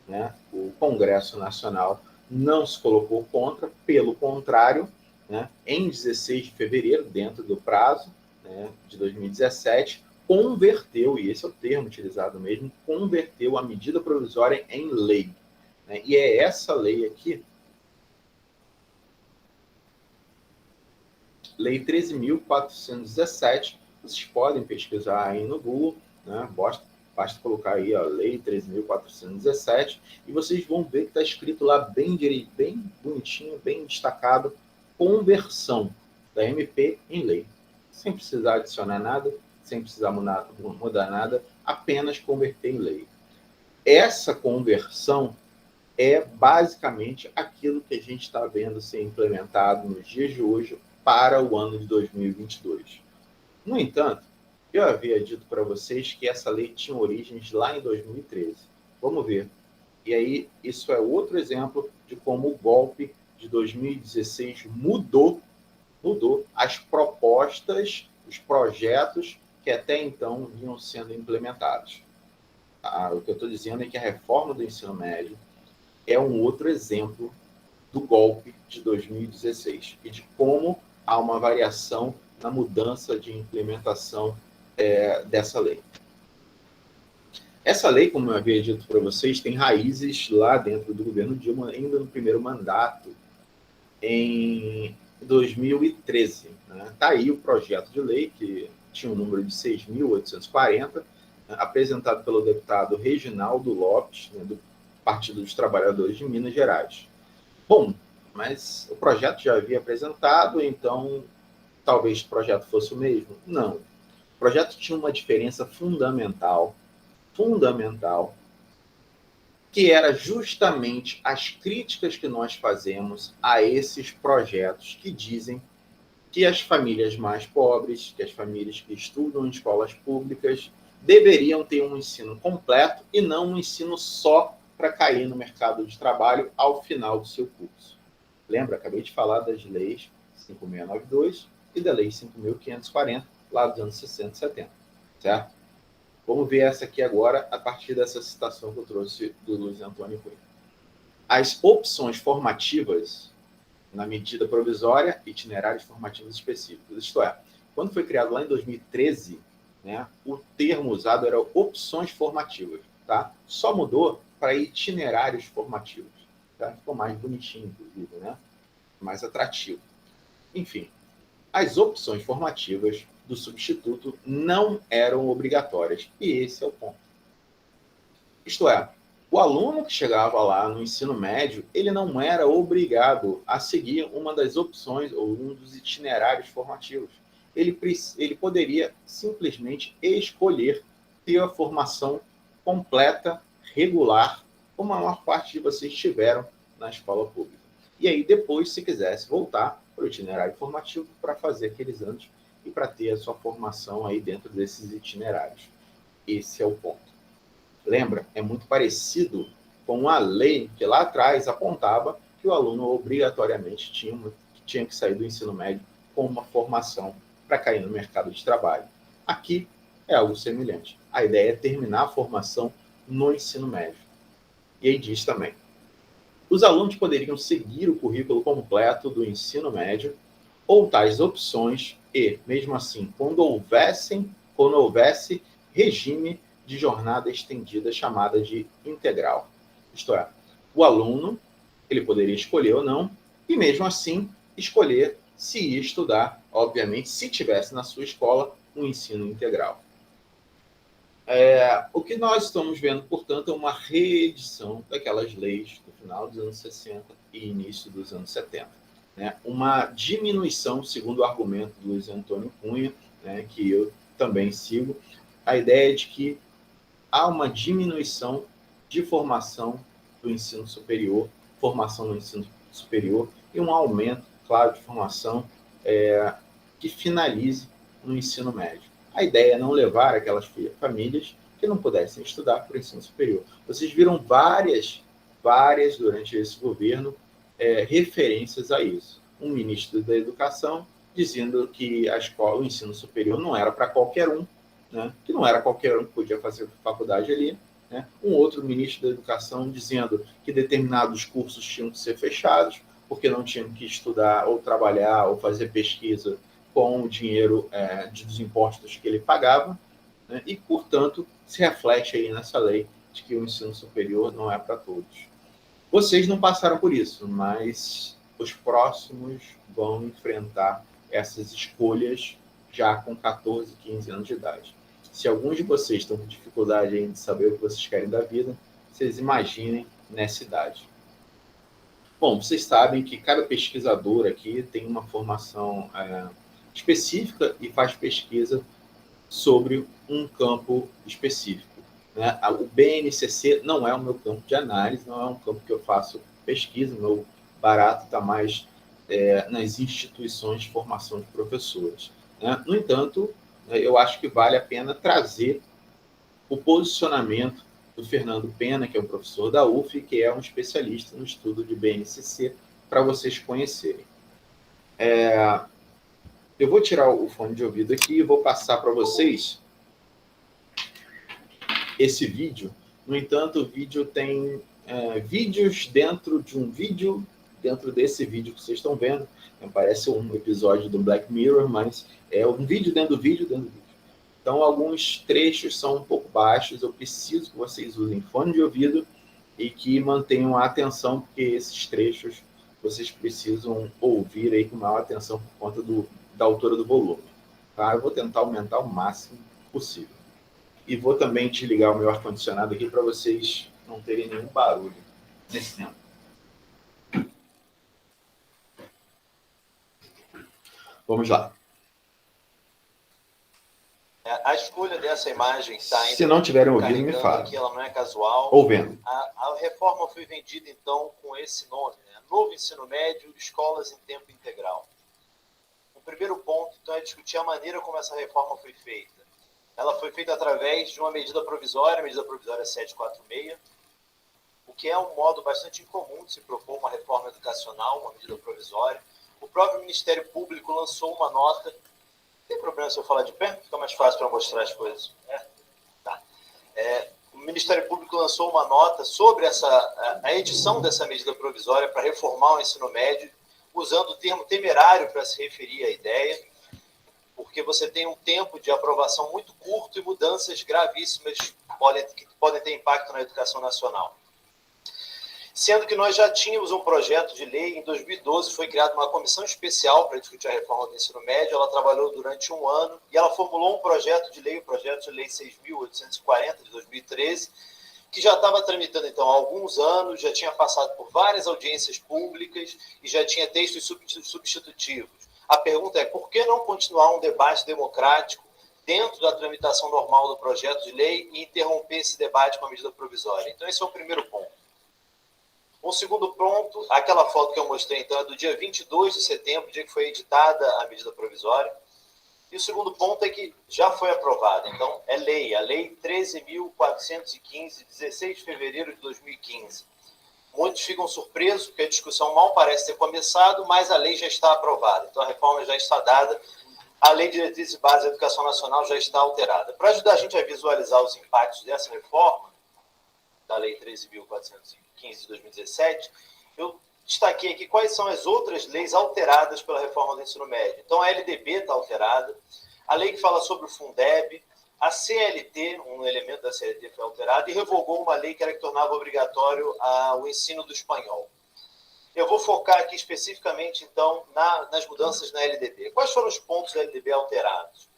né? O Congresso Nacional não se colocou contra, pelo contrário, né? Em 16 de fevereiro, dentro do prazo, né, de 2017, converteu, e esse é o termo utilizado mesmo, converteu a medida provisória em lei. Né? E é essa lei aqui, Lei 13.417, vocês podem pesquisar aí no Google, né? Basta colocar aí a Lei 13.417 e vocês vão ver que está escrito lá bem bonitinho, bem destacado, conversão da MP em lei. Sem precisar adicionar nada, sem precisar mudar nada, apenas converter em lei. Essa conversão é basicamente aquilo que a gente está vendo ser implementado nos dias de hoje para o ano de 2022. No entanto, eu havia dito para vocês que essa lei tinha origens lá em 2013. Vamos ver. E aí, isso é outro exemplo de como o golpe de 2016 mudou as propostas, os projetos que até então vinham sendo implementados. O que eu estou dizendo é que a reforma do ensino médio é um outro exemplo do golpe de 2016 e de como há uma variação na mudança de implementação dessa lei. Essa lei, como eu havia dito para vocês, tem raízes lá dentro do governo Dilma, ainda no primeiro mandato, em 2013. Né? Tá aí o projeto de lei, que tinha um número de 6.840, né, apresentado pelo deputado Reginaldo Lopes, né, do Partido dos Trabalhadores de Minas Gerais. Bom, mas o projeto já havia apresentado, então talvez o projeto fosse o mesmo? Não. O projeto tinha uma diferença fundamental, que era justamente as críticas que nós fazemos a esses projetos que dizem que as famílias mais pobres, que as famílias que estudam em escolas públicas, deveriam ter um ensino completo e não um ensino só para cair no mercado de trabalho ao final do seu curso. Lembra, acabei de falar das leis 5692 e da lei 5.540, lá dos anos 60 e 70, certo? Vamos ver essa aqui agora, a partir dessa citação que eu trouxe do Luiz Antônio Cunha. As opções formativas, na medida provisória, itinerários formativos específicos. Isto é, quando foi criado lá em 2013, né, o termo usado era opções formativas, tá? Só mudou para itinerários formativos, tá? Ficou mais bonitinho, inclusive, né? Mais atrativo. Enfim, as opções formativas do substituto não eram obrigatórias, e esse é o ponto. Isto é, o aluno que chegava lá no ensino médio, ele não era obrigado a seguir uma das opções ou um dos itinerários formativos. Ele poderia simplesmente escolher ter a formação completa, regular, como a maior parte de vocês tiveram na escola pública. E aí depois, se quisesse voltar para o itinerário formativo para fazer aqueles anos e para ter a sua formação aí dentro desses itinerários. Esse é o ponto. Lembra? É muito parecido com a lei que lá atrás apontava que o aluno obrigatoriamente tinha que sair do ensino médio com uma formação para cair no mercado de trabalho. Aqui é algo semelhante. A ideia é terminar a formação no ensino médio. E aí diz também: os alunos poderiam seguir o currículo completo do ensino médio ou tais opções e, mesmo assim, quando houvesse regime de jornada estendida chamada de integral. Isto é, o aluno ele poderia escolher ou não, e mesmo assim escolher se ia estudar, obviamente, se tivesse na sua escola um ensino integral. O que nós estamos vendo, portanto, é uma reedição daquelas leis do final dos anos 60 e início dos anos 70. Né? Uma diminuição, segundo o argumento do Luiz Antônio Cunha, né, que eu também sigo, a ideia de que há uma diminuição de formação do ensino superior, formação no ensino superior, e um aumento, claro, de formação que finalize no ensino médio. A ideia é não levar aquelas famílias que não pudessem estudar para o ensino superior. Vocês viram várias durante esse governo, referências a isso. Um ministro da Educação dizendo que a escola, o ensino superior não era para qualquer um, né? Que não era qualquer um que podia fazer faculdade ali. Né? Um outro ministro da Educação dizendo que determinados cursos tinham que ser fechados, porque não tinham que estudar ou trabalhar ou fazer pesquisa com o dinheiro dos impostos que ele pagava, né? E, portanto, se reflete aí nessa lei de que o ensino superior não é para todos. Vocês não passaram por isso, mas os próximos vão enfrentar essas escolhas já com 14, 15 anos de idade. Se alguns de vocês estão com dificuldade em saber o que vocês querem da vida, vocês imaginem nessa idade. Bom, vocês sabem que cada pesquisador aqui tem uma formação específica e faz pesquisa sobre um campo específico. Né? O BNCC não é o meu campo de análise, não é um campo que eu faço pesquisa, meu barato está mais nas instituições de formação de professores. Né? No entanto, eu acho que vale a pena trazer o posicionamento do Fernando Pena, que é um professor da UF, que é um especialista no estudo de BNCC, para vocês conhecerem. Eu vou tirar o fone de ouvido aqui e vou passar para vocês esse vídeo. No entanto, o vídeo tem vídeos dentro de um vídeo, dentro desse vídeo que vocês estão vendo. Parece um episódio do Black Mirror, mas é um vídeo dentro do vídeo dentro do vídeo. Então, alguns trechos são um pouco baixos. Eu preciso que vocês usem fone de ouvido e que mantenham a atenção, porque esses trechos vocês precisam ouvir aí com maior atenção por conta da altura do volume. Tá? Eu vou tentar aumentar o máximo possível. E vou também desligar o meu ar-condicionado aqui para vocês não terem nenhum barulho nesse tempo. Vamos lá. A escolha dessa imagem está... Se não tiverem ouvido, me fala. Que ela não é casual. Ou vendo. A reforma foi vendida, então, com esse nome, né? Novo Ensino Médio, Escolas em Tempo Integral. O primeiro ponto, então, é discutir a maneira como essa reforma foi feita. ela foi feita através de uma medida provisória, a medida provisória 746, o que é um modo bastante incomum de se propor uma reforma educacional, uma medida provisória. O próprio Ministério Público lançou uma nota. Não tem problema se eu falar de pé? Fica mais fácil para mostrar as coisas. Tá. O Ministério Público lançou uma nota sobre a edição dessa medida provisória para reformar o ensino médio, usando o termo temerário para se referir à ideia, porque você tem um tempo de aprovação muito curto e mudanças gravíssimas que podem ter impacto na educação nacional. Sendo que nós já tínhamos um projeto de lei, em 2012 foi criada uma comissão especial para discutir a reforma do ensino médio, ela trabalhou durante um ano e ela formulou um projeto de lei, o projeto de lei 6.840 de 2013, que já estava tramitando então há alguns anos, já tinha passado por várias audiências públicas e já tinha textos substitutivos. A pergunta é, por que não continuar um debate democrático dentro da tramitação normal do projeto de lei e interromper esse debate com a medida provisória? Então esse é o primeiro ponto. Um segundo ponto, aquela foto que eu mostrei, então, é do dia 22 de setembro, dia que foi editada a medida provisória. E o segundo ponto é que já foi aprovada. Então, é lei, a Lei 13.415, 16 de fevereiro de 2015. Muitos ficam surpresos, porque a discussão mal parece ter começado, mas a lei já está aprovada. Então, a reforma já está dada, a Lei de Diretrizes e Bases da Educação Nacional já está alterada. Para ajudar a gente a visualizar os impactos dessa reforma, da Lei 13.415 de 2017, eu destaquei aqui quais são as outras leis alteradas pela reforma do ensino médio. Então, a LDB está alterada, a lei que fala sobre o Fundeb, a CLT, um elemento da CLT foi alterado, e revogou uma lei que era que tornava obrigatório o ensino do espanhol. Eu vou focar aqui especificamente, então, nas mudanças na LDB. Quais foram os pontos da LDB alterados?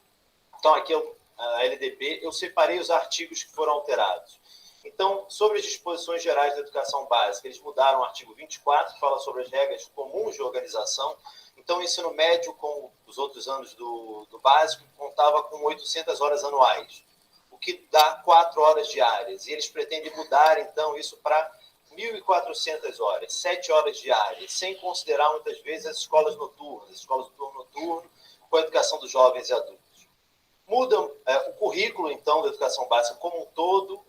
Então, aqui a LDB, eu separei os artigos que foram alterados. Então, sobre as disposições gerais da educação básica, eles mudaram o artigo 24, que fala sobre as regras comuns de organização. Então, o ensino médio, como os outros anos do básico, contava com 800 horas anuais, o que dá 4 horas diárias. E eles pretendem mudar, então, isso para 1.400 horas, 7 horas diárias, sem considerar, muitas vezes, as escolas noturnas, as escolas do turno noturno, com a educação dos jovens e adultos. Mudam o currículo, então, da educação básica como um todo,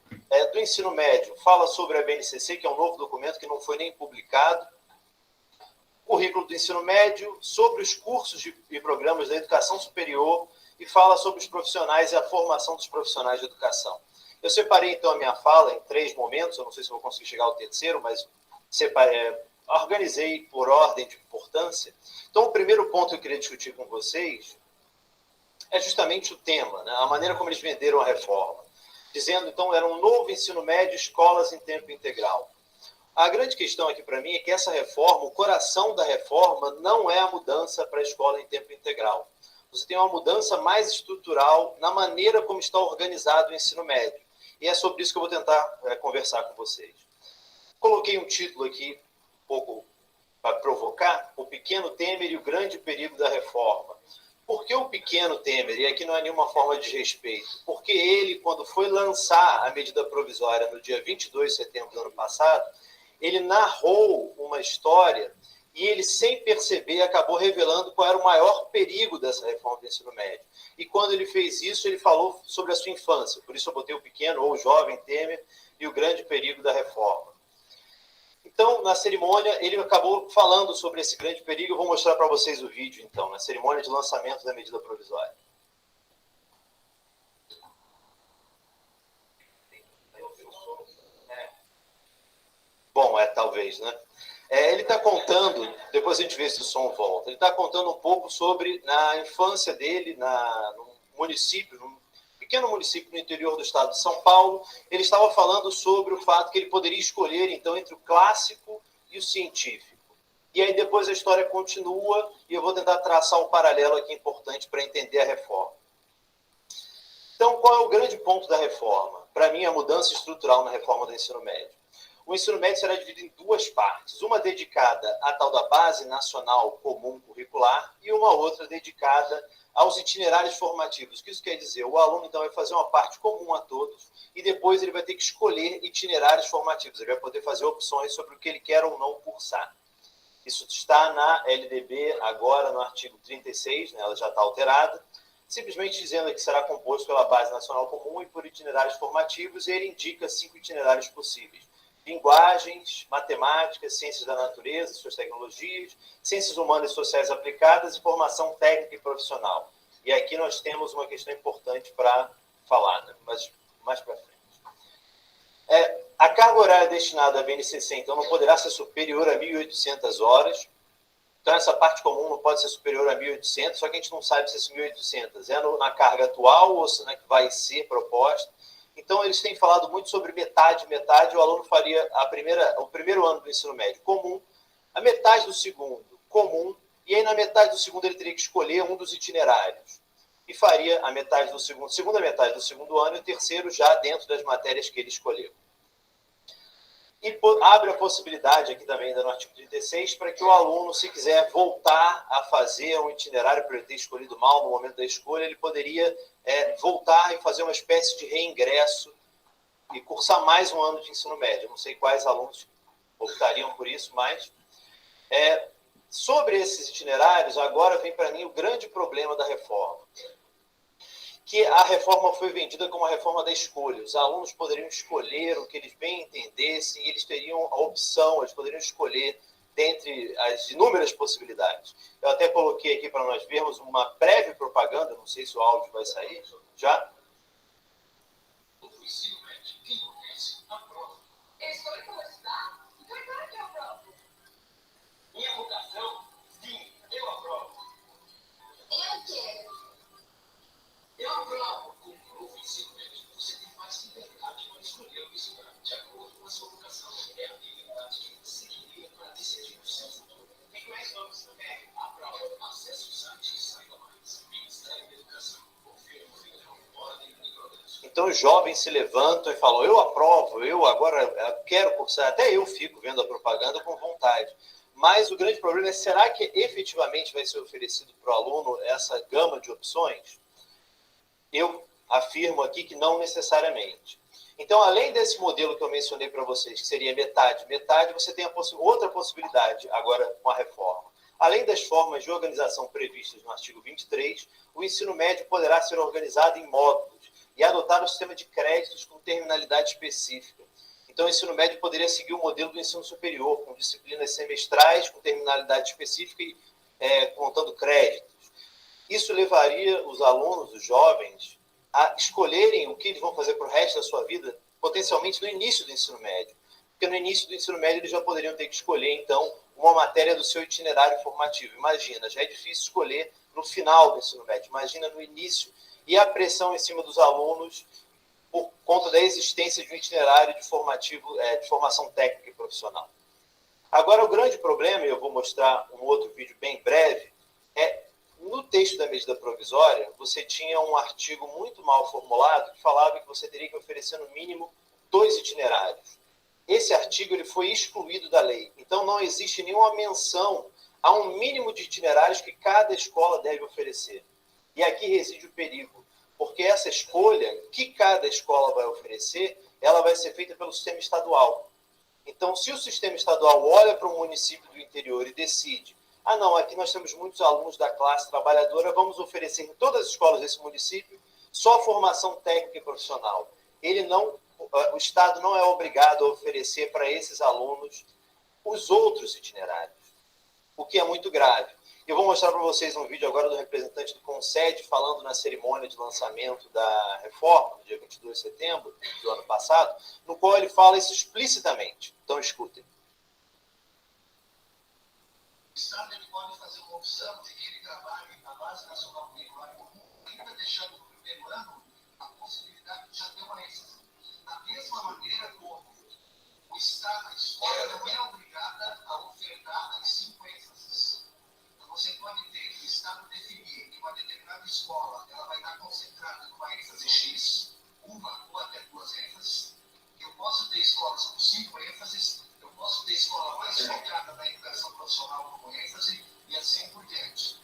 do ensino médio. Fala sobre a BNCC, que é um novo documento que não foi nem publicado. Currículo do ensino médio, sobre os cursos e programas da educação superior e fala sobre os profissionais e a formação dos profissionais de educação. Eu separei, então, a minha fala em 3 momentos, eu não sei se vou conseguir chegar ao terceiro, mas organizei por ordem de importância. Então, o primeiro ponto que eu queria discutir com vocês é justamente o tema, né? A maneira como eles venderam a reforma. Dizendo, então, era um novo ensino médio, escolas em tempo integral. A grande questão aqui para mim é que essa reforma, o coração da reforma, não é a mudança para a escola em tempo integral. Você tem uma mudança mais estrutural na maneira como está organizado o ensino médio. E é sobre isso que eu vou tentar conversar com vocês. Coloquei um título aqui, um pouco para provocar, O Pequeno Temer e o Grande Perigo da Reforma. Por que o pequeno Temer? E aqui não é nenhuma forma de respeito. Porque ele, quando foi lançar a medida provisória no dia 22 de setembro do ano passado, ele narrou uma história e ele, sem perceber, acabou revelando qual era o maior perigo dessa reforma do ensino médio. E quando ele fez isso, ele falou sobre a sua infância. Por isso eu botei o pequeno ou o jovem Temer e o grande perigo da reforma. Então, na cerimônia, ele acabou falando sobre esse grande perigo. Eu vou mostrar para vocês o vídeo, então, na cerimônia de lançamento da medida provisória. Bom, talvez, né? Ele está contando, depois a gente vê se o som volta, ele está contando um pouco sobre na infância dele, num município, num pequeno município no interior do estado de São Paulo. Ele estava falando sobre o fato que ele poderia escolher, então, entre o clássico e o científico. E aí depois a história continua e eu vou tentar traçar um paralelo aqui importante para entender a reforma. Então, qual é o grande ponto da reforma? Para mim, a mudança estrutural na reforma do ensino médio. O ensino médio será dividido em 2 partes, uma dedicada à tal da Base Nacional Comum Curricular e uma outra dedicada aos itinerários formativos. O que isso quer dizer? O aluno, então, vai fazer uma parte comum a todos e depois ele vai ter que escolher itinerários formativos. Ele vai poder fazer opções sobre o que ele quer ou não cursar. Isso está na LDB agora no artigo 36, né? Ela já está alterada. simplesmente dizendo que será composto pela Base Nacional Comum e por itinerários formativos, e ele indica 5 itinerários possíveis: linguagens, matemática, ciências da natureza, suas tecnologias, ciências humanas e sociais aplicadas e formação técnica e profissional. E aqui nós temos uma questão importante para falar, né? Mas mais para frente. A carga horária destinada à BNCC, então, não poderá ser superior a 1.800 horas. Então, essa parte comum não pode ser superior a 1.800, só que a gente não sabe se esse 1.800 é na carga atual ou se na que vai ser proposta. Então, eles têm falado muito sobre metade, o aluno faria o primeiro ano do ensino médio comum, a metade do segundo comum, e aí na metade do segundo ele teria que escolher um dos itinerários. E faria a metade do segunda metade do segundo ano e o terceiro já dentro das matérias que ele escolheu. E abre a possibilidade aqui também, ainda no artigo 36, para que o aluno, se quiser voltar a fazer um itinerário por ele ter escolhido mal no momento da escolha, ele poderia voltar e fazer uma espécie de reingresso e cursar mais um ano de ensino médio. Não sei quais alunos optariam por isso, mas sobre esses itinerários, agora vem para mim o grande problema da reforma. Que a reforma foi vendida como a reforma da escolha. Os alunos poderiam escolher o que eles bem entendessem e eles teriam a opção, eles poderiam escolher dentre as inúmeras possibilidades. Eu até coloquei aqui para nós vermos uma breve propaganda, não sei se o áudio vai sair, já? Minha vocação, sim, eu aprovo. Eu quero. Eu aprovo. Com o novo ensino médio, você tem mais liberdade para escolher o vestibular de acordo com a sua vocação. É a habilidade que você queria para decidir o seu futuro. Tem mais nomes também. Aprova. Acesse o site e saiba mais. Ministério da Educação. Confira no final. Ordem e progresso. Então os jovens se levantam e falam: eu aprovo, eu agora quero cursar. Até eu fico vendo a propaganda com vontade. Mas o grande problema é: será que efetivamente vai ser oferecido para o aluno essa gama de opções? Eu afirmo aqui que não necessariamente. Então, além desse modelo que eu mencionei para vocês, que seria metade, você tem outra possibilidade agora com a reforma. Além das formas de organização previstas no artigo 23, o ensino médio poderá ser organizado em módulos e adotar um sistema de créditos com terminalidade específica. Então, o ensino médio poderia seguir o modelo do ensino superior, com disciplinas semestrais, com terminalidade específica e contando créditos. Isso levaria os alunos, os jovens, a escolherem o que eles vão fazer para o resto da sua vida, potencialmente no início do ensino médio. Porque no início do ensino médio eles já poderiam ter que escolher, então, uma matéria do seu itinerário formativo. Imagina, já é difícil escolher no final do ensino médio, imagina no início. E a pressão em cima dos alunos por conta da existência de um itinerário de formação técnica e profissional. Agora, o grande problema, e eu vou mostrar um outro vídeo bem breve, no texto da medida provisória, você tinha um artigo muito mal formulado que falava que você teria que oferecer no mínimo 2 itinerários. Esse artigo ele foi excluído da lei. Então, não existe nenhuma menção a um mínimo de itinerários que cada escola deve oferecer. E aqui reside o perigo, porque essa escolha que cada escola vai oferecer, ela vai ser feita pelo sistema estadual. Então, se o sistema estadual olha para um município do interior e decide: não, aqui nós temos muitos alunos da classe trabalhadora, vamos oferecer em todas as escolas desse município só formação técnica e profissional. O Estado não é obrigado a oferecer para esses alunos os outros itinerários, o que é muito grave. Eu vou mostrar para vocês um vídeo agora do representante do Conced falando na cerimônia de lançamento da reforma, no dia 22 de setembro do ano passado, no qual ele fala isso explicitamente. Então, escutem. O Estado ele pode fazer uma opção de que ele trabalhe na Base Nacional Curricular Comum, ainda deixando no primeiro ano a possibilidade de já ter uma ênfase. Da mesma maneira como o Estado, a escola não é obrigada a ofertar as 5 ênfases. Então, você pode ter o Estado definir que uma determinada escola ela vai estar concentrada numa ênfase X, uma ou até 2 ênfases. Eu posso ter escolas com 5 ênfases, eu posso ter escola mais focada na educação profissional como ênfase e assim por diante.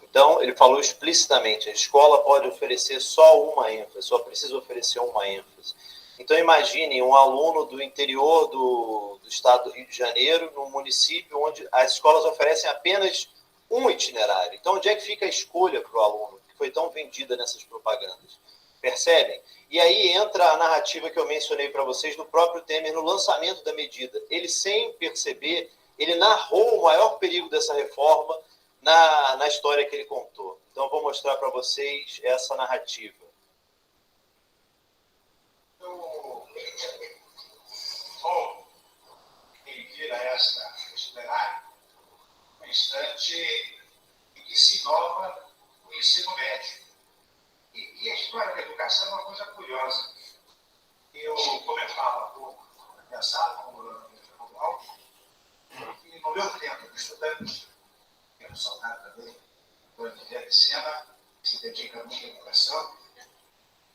Então, ele falou explicitamente, a escola pode oferecer só uma ênfase, só precisa oferecer uma ênfase. Então, imagine um aluno do interior do estado do Rio de Janeiro, num município onde as escolas oferecem apenas um itinerário. Então, onde é que fica a escolha para o aluno? foi tão vendida nessas propagandas. Percebem? E aí entra a narrativa que eu mencionei para vocês do próprio Temer no lançamento da medida. Ele, sem perceber, ele narrou o maior perigo dessa reforma na história que ele contou. Então, eu vou mostrar para vocês essa narrativa. Bom, quem vira esse plenário, no instante em que se inova o ensino médio. E a história da educação é uma coisa curiosa. Eu comentava há pouco, pensava como Ronaldo, que no meu tempo de estudante, quero saudar também, quando vier de cena, se dedica muito à educação,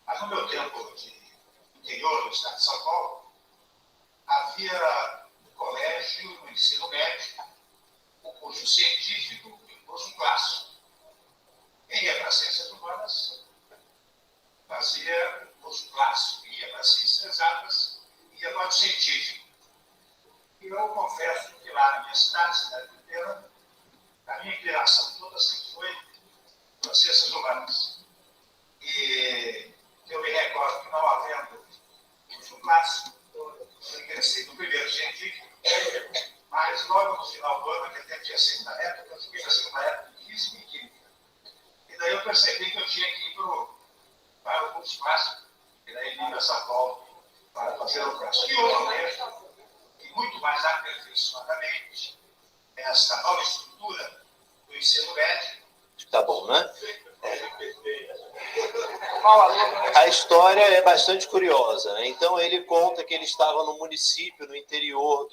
mas no meu tempo de interior do estado de São Paulo, havia no colégio, no ensino médio, o curso científico e o curso clássico. Quem ia para ciências humanas fazia o curso clássico, ia para ciências exatas, ia para o científico. E eu confesso que lá na minha cidade pequena, a minha inclinação toda sempre foi para ciências humanas. E eu me recordo que não havendo curso clássico, eu ingressei no primeiro científico, mas logo no final do ano, que até tinha sido na época, eu fiquei assim uma época de física e química. E daí eu percebi que eu tinha que ir para o curso clássico, e daí vim para São Paulo para fazer o clássico. E hoje eu vejo que muito mais aperfeiçoadamente essa nova estrutura do ensino médio. Tá bom, né? A história é bastante curiosa, né? Então ele conta que ele estava no município, no interior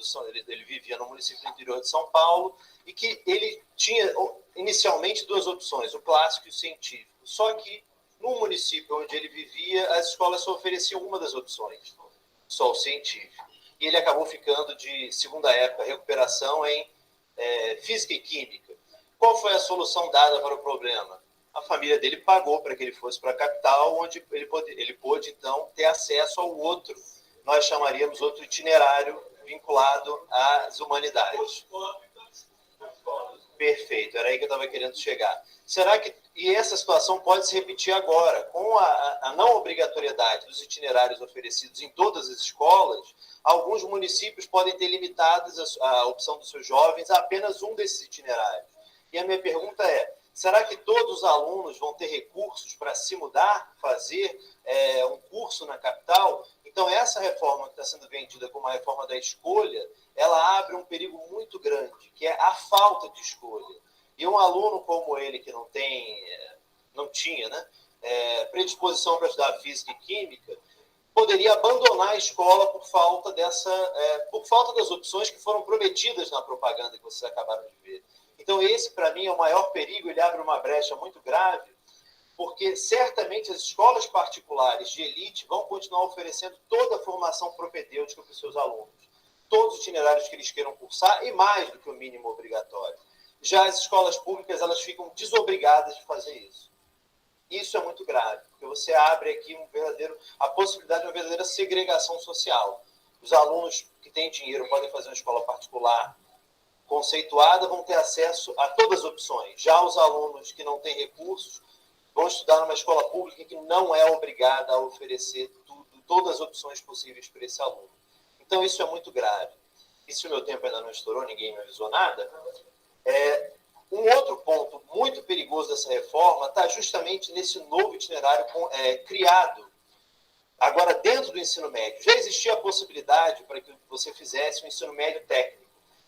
ele vivia no município do interior de São Paulo e que ele tinha inicialmente duas opções, o clássico e o científico. Só que no município onde ele vivia, as escolas só ofereciam uma das opções, só o científico. E ele acabou ficando de segunda época, recuperação em física e química. Qual foi a solução dada para o problema? A família dele pagou para que ele fosse para a capital, onde ele pôde, então, ter acesso ao outro, nós chamaríamos outro itinerário vinculado às humanidades. Perfeito, era aí que eu estava querendo chegar. Será que, e essa situação pode se repetir agora, com a não obrigatoriedade dos itinerários oferecidos em todas as escolas, alguns municípios podem ter limitado a opção dos seus jovens a apenas um desses itinerários. E a minha pergunta é, será que todos os alunos vão ter recursos para se mudar, fazer um curso na capital? Então, essa reforma que está sendo vendida como a reforma da escolha, ela abre um perigo muito grande, que é a falta de escolha. E um aluno como ele, que não tinha, né, predisposição para estudar física e química, poderia abandonar a escola por falta das opções que foram prometidas na propaganda que vocês acabaram de ver. Então, esse, para mim, é o maior perigo, ele abre uma brecha muito grave, porque certamente as escolas particulares de elite vão continuar oferecendo toda a formação propedêutica para os seus alunos, todos os itinerários que eles queiram cursar e mais do que o mínimo obrigatório. Já as escolas públicas, elas ficam desobrigadas de fazer isso. Isso é muito grave, porque você abre aqui a possibilidade de uma verdadeira segregação social. Os alunos que têm dinheiro podem fazer uma escola particular conceituada, vão ter acesso a todas as opções. Já os alunos que não têm recursos vão estudar numa escola pública que não é obrigada a oferecer todas as opções possíveis para esse aluno. Então, isso é muito grave. E se o meu tempo ainda não estourou, ninguém me avisou nada, um outro ponto muito perigoso dessa reforma está justamente nesse novo itinerário criado agora dentro do ensino médio. Já existia a possibilidade para que você fizesse um ensino médio técnico.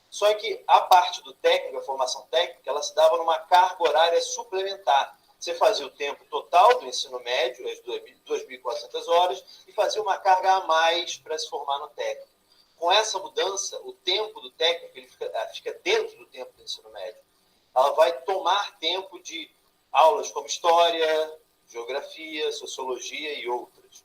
Só que a parte do técnico, a formação técnica, ela se dava numa carga horária suplementar. Você fazia o tempo total do ensino médio, as 2.400 horas, e fazia uma carga a mais para se formar no técnico. Com essa mudança, o tempo do técnico ele fica dentro do tempo do ensino médio. Ela vai tomar tempo de aulas como história, geografia, sociologia e outras.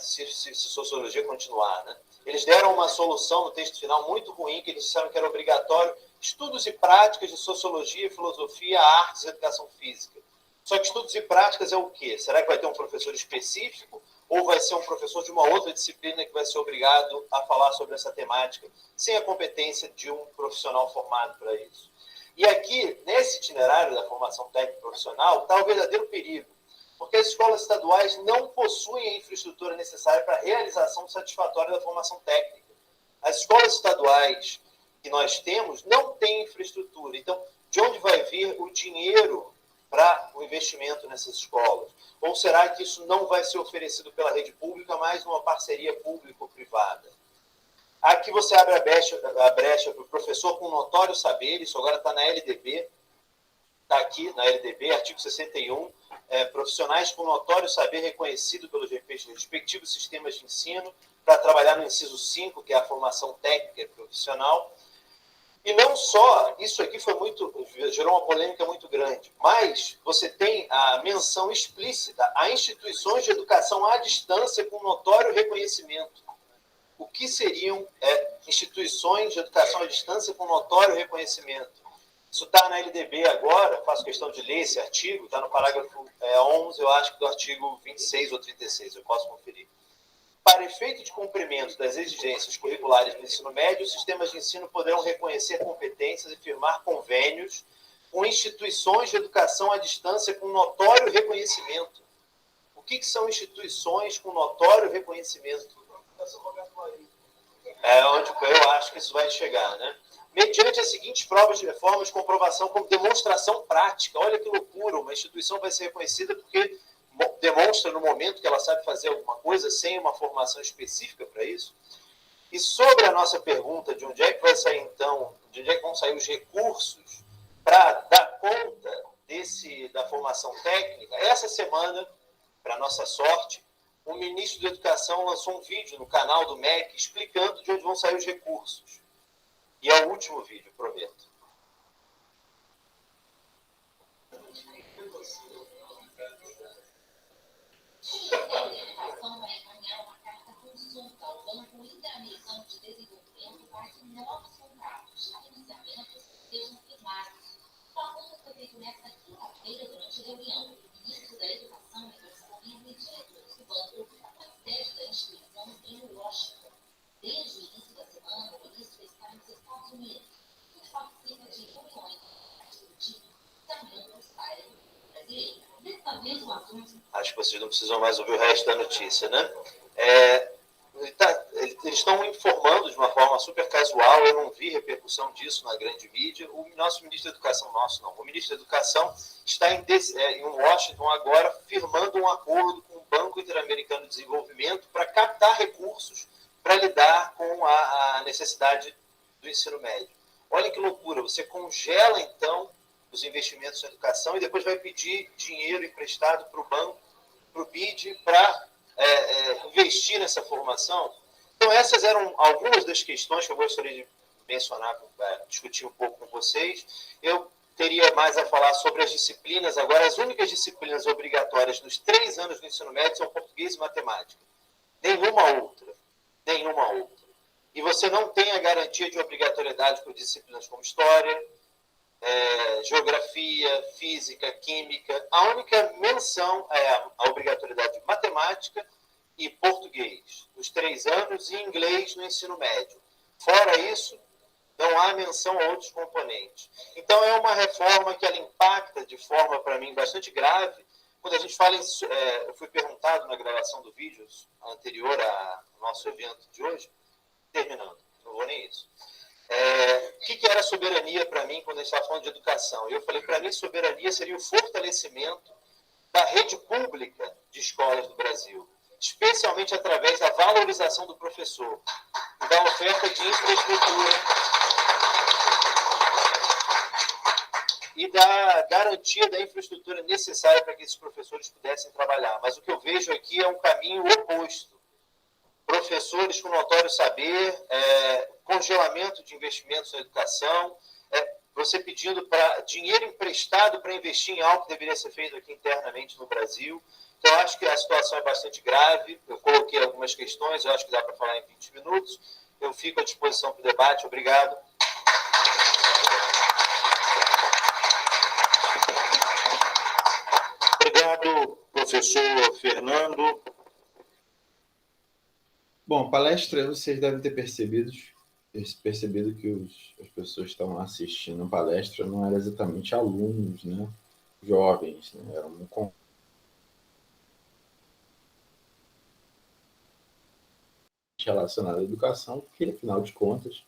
Se sociologia continuar, né? Eles deram uma solução no texto final muito ruim, que eles disseram que era obrigatório estudos e práticas de sociologia, filosofia, artes e educação física. Só que estudos e práticas é o quê? Será que vai ter um professor específico ou vai ser um professor de uma outra disciplina que vai ser obrigado a falar sobre essa temática sem a competência de um profissional formado para isso? E aqui, nesse itinerário da formação técnica profissional, está o verdadeiro perigo, porque as escolas estaduais não possuem a infraestrutura necessária para a realização satisfatória da formação técnica. As escolas estaduais que nós temos não têm infraestrutura. Então, de onde vai vir o dinheiro para o investimento nessas escolas? Ou será que isso não vai ser oferecido pela rede pública, mas numa parceria público-privada? Aqui você abre a brecha para o professor com notório saber, isso agora está na LDB, está aqui na LDB, artigo 61, profissionais com notório saber reconhecido pelos respectivos sistemas de ensino, para trabalhar no inciso 5, que é a formação técnica e profissional. E não só, isso aqui gerou uma polêmica muito grande, mas você tem a menção explícita a instituições de educação à distância com notório reconhecimento. O que seriam instituições de educação à distância com notório reconhecimento? Isso está na LDB agora, faço questão de ler esse artigo, está no parágrafo 11, eu acho que do artigo 26 ou 36, eu posso conferir. Para efeito de cumprimento das exigências curriculares do ensino médio, os sistemas de ensino poderão reconhecer competências e firmar convênios com instituições de educação à distância com notório reconhecimento. O que são instituições com notório reconhecimento? Onde eu acho que isso vai chegar, né? Mediante as seguintes provas de formas de comprovação como demonstração prática. Olha que loucura, uma instituição vai ser reconhecida porque demonstra no momento que ela sabe fazer alguma coisa sem uma formação específica para isso. E sobre a nossa pergunta de onde é que vai sair, então, de onde é que vão sair os recursos para dar conta da formação técnica, essa semana, para nossa sorte, o ministro da Educação lançou um vídeo no canal do MEC explicando de onde vão sair os recursos. E é o último vídeo, prometo. A vai encaminhar uma carta consulta ao Banco Interamericano de Desenvolvimento para que novos contratos de financiamento sejam firmados. O anúncio foi feito nesta quinta-feira durante a reunião. O ministro da Educação, Eduardo Salvini, e diretores do banco, na sede da instituição em Washington. Desde o início da semana, o ministro está nos Estados Unidos, onde participa de reuniões para discutir caminhos para o brasileiro. Desta vez, o assunto. Acho que vocês não precisam mais ouvir o resto da notícia, né? Eles estão informando de uma forma super casual, eu não vi repercussão disso na grande mídia. O nosso ministro da Educação, o ministro da Educação está em Washington agora firmando um acordo com o Banco Interamericano de Desenvolvimento para captar recursos para lidar com a necessidade do ensino médio. Olha que loucura, você congela então os investimentos na educação e depois vai pedir dinheiro emprestado para o banco, para o BID, para investir nessa formação. Então, essas eram algumas das questões que eu gostaria de mencionar, discutir um pouco com vocês. Eu teria mais a falar sobre as disciplinas. Agora, as únicas disciplinas obrigatórias nos 3 anos do ensino médio são português e matemática. Nenhuma outra. E você não tem a garantia de obrigatoriedade por disciplinas como história, geografia, física, química. A única menção é a obrigatoriedade de matemática e português nos 3 anos e inglês no ensino médio. Fora isso, não há menção a outros componentes. Então, é uma reforma que ela impacta de forma, para mim, bastante grave. Quando a gente fala eu fui perguntado na gravação do vídeo anterior ao nosso evento de hoje, terminando, não vou nem isso. O que era soberania para mim quando a gente estava falando de educação? Eu falei, para mim, soberania seria o fortalecimento da rede pública de escolas do Brasil, especialmente através da valorização do professor, da oferta de infraestrutura e da garantia da infraestrutura necessária para que esses professores pudessem trabalhar. Mas o que eu vejo aqui é um caminho oposto. Professores com notório saber, congelamento de investimentos na educação, você pedindo dinheiro emprestado para investir em algo que deveria ser feito aqui internamente no Brasil. Então, eu acho que a situação é bastante grave. Eu coloquei algumas questões, eu acho que dá para falar em 20 minutos. Eu fico à disposição para o debate. Obrigado. Obrigado, professor Fernando. Bom, palestra, vocês devem ter percebido, percebido que as pessoas que estavam assistindo a palestra não eram exatamente alunos, né? Jovens, né? Era um relacionado à educação, porque, afinal de contas,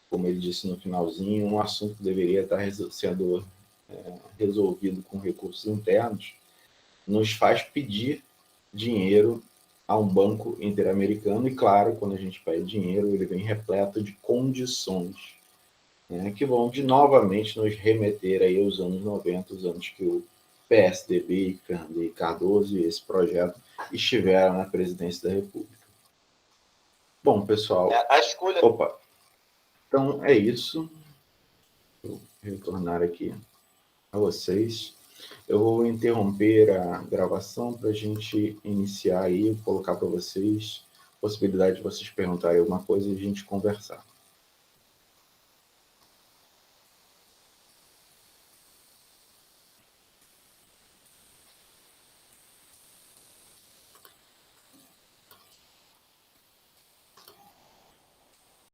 como ele disse no finalzinho, um assunto que deveria estar sendo resolvido com recursos internos, nos faz pedir dinheiro a um banco interamericano, e claro, quando a gente pede dinheiro, ele vem repleto de condições, né, que vão novamente nos remeter aí aos anos 90, os anos que o PSDB, Fernando Henrique Cardoso e esse projeto estiveram na presidência da República. Bom, pessoal... A escolha... Opa! Então, é isso. Vou retornar aqui a vocês. Eu vou interromper a gravação para a gente iniciar aí, colocar para vocês a possibilidade de vocês perguntarem alguma coisa e a gente conversar.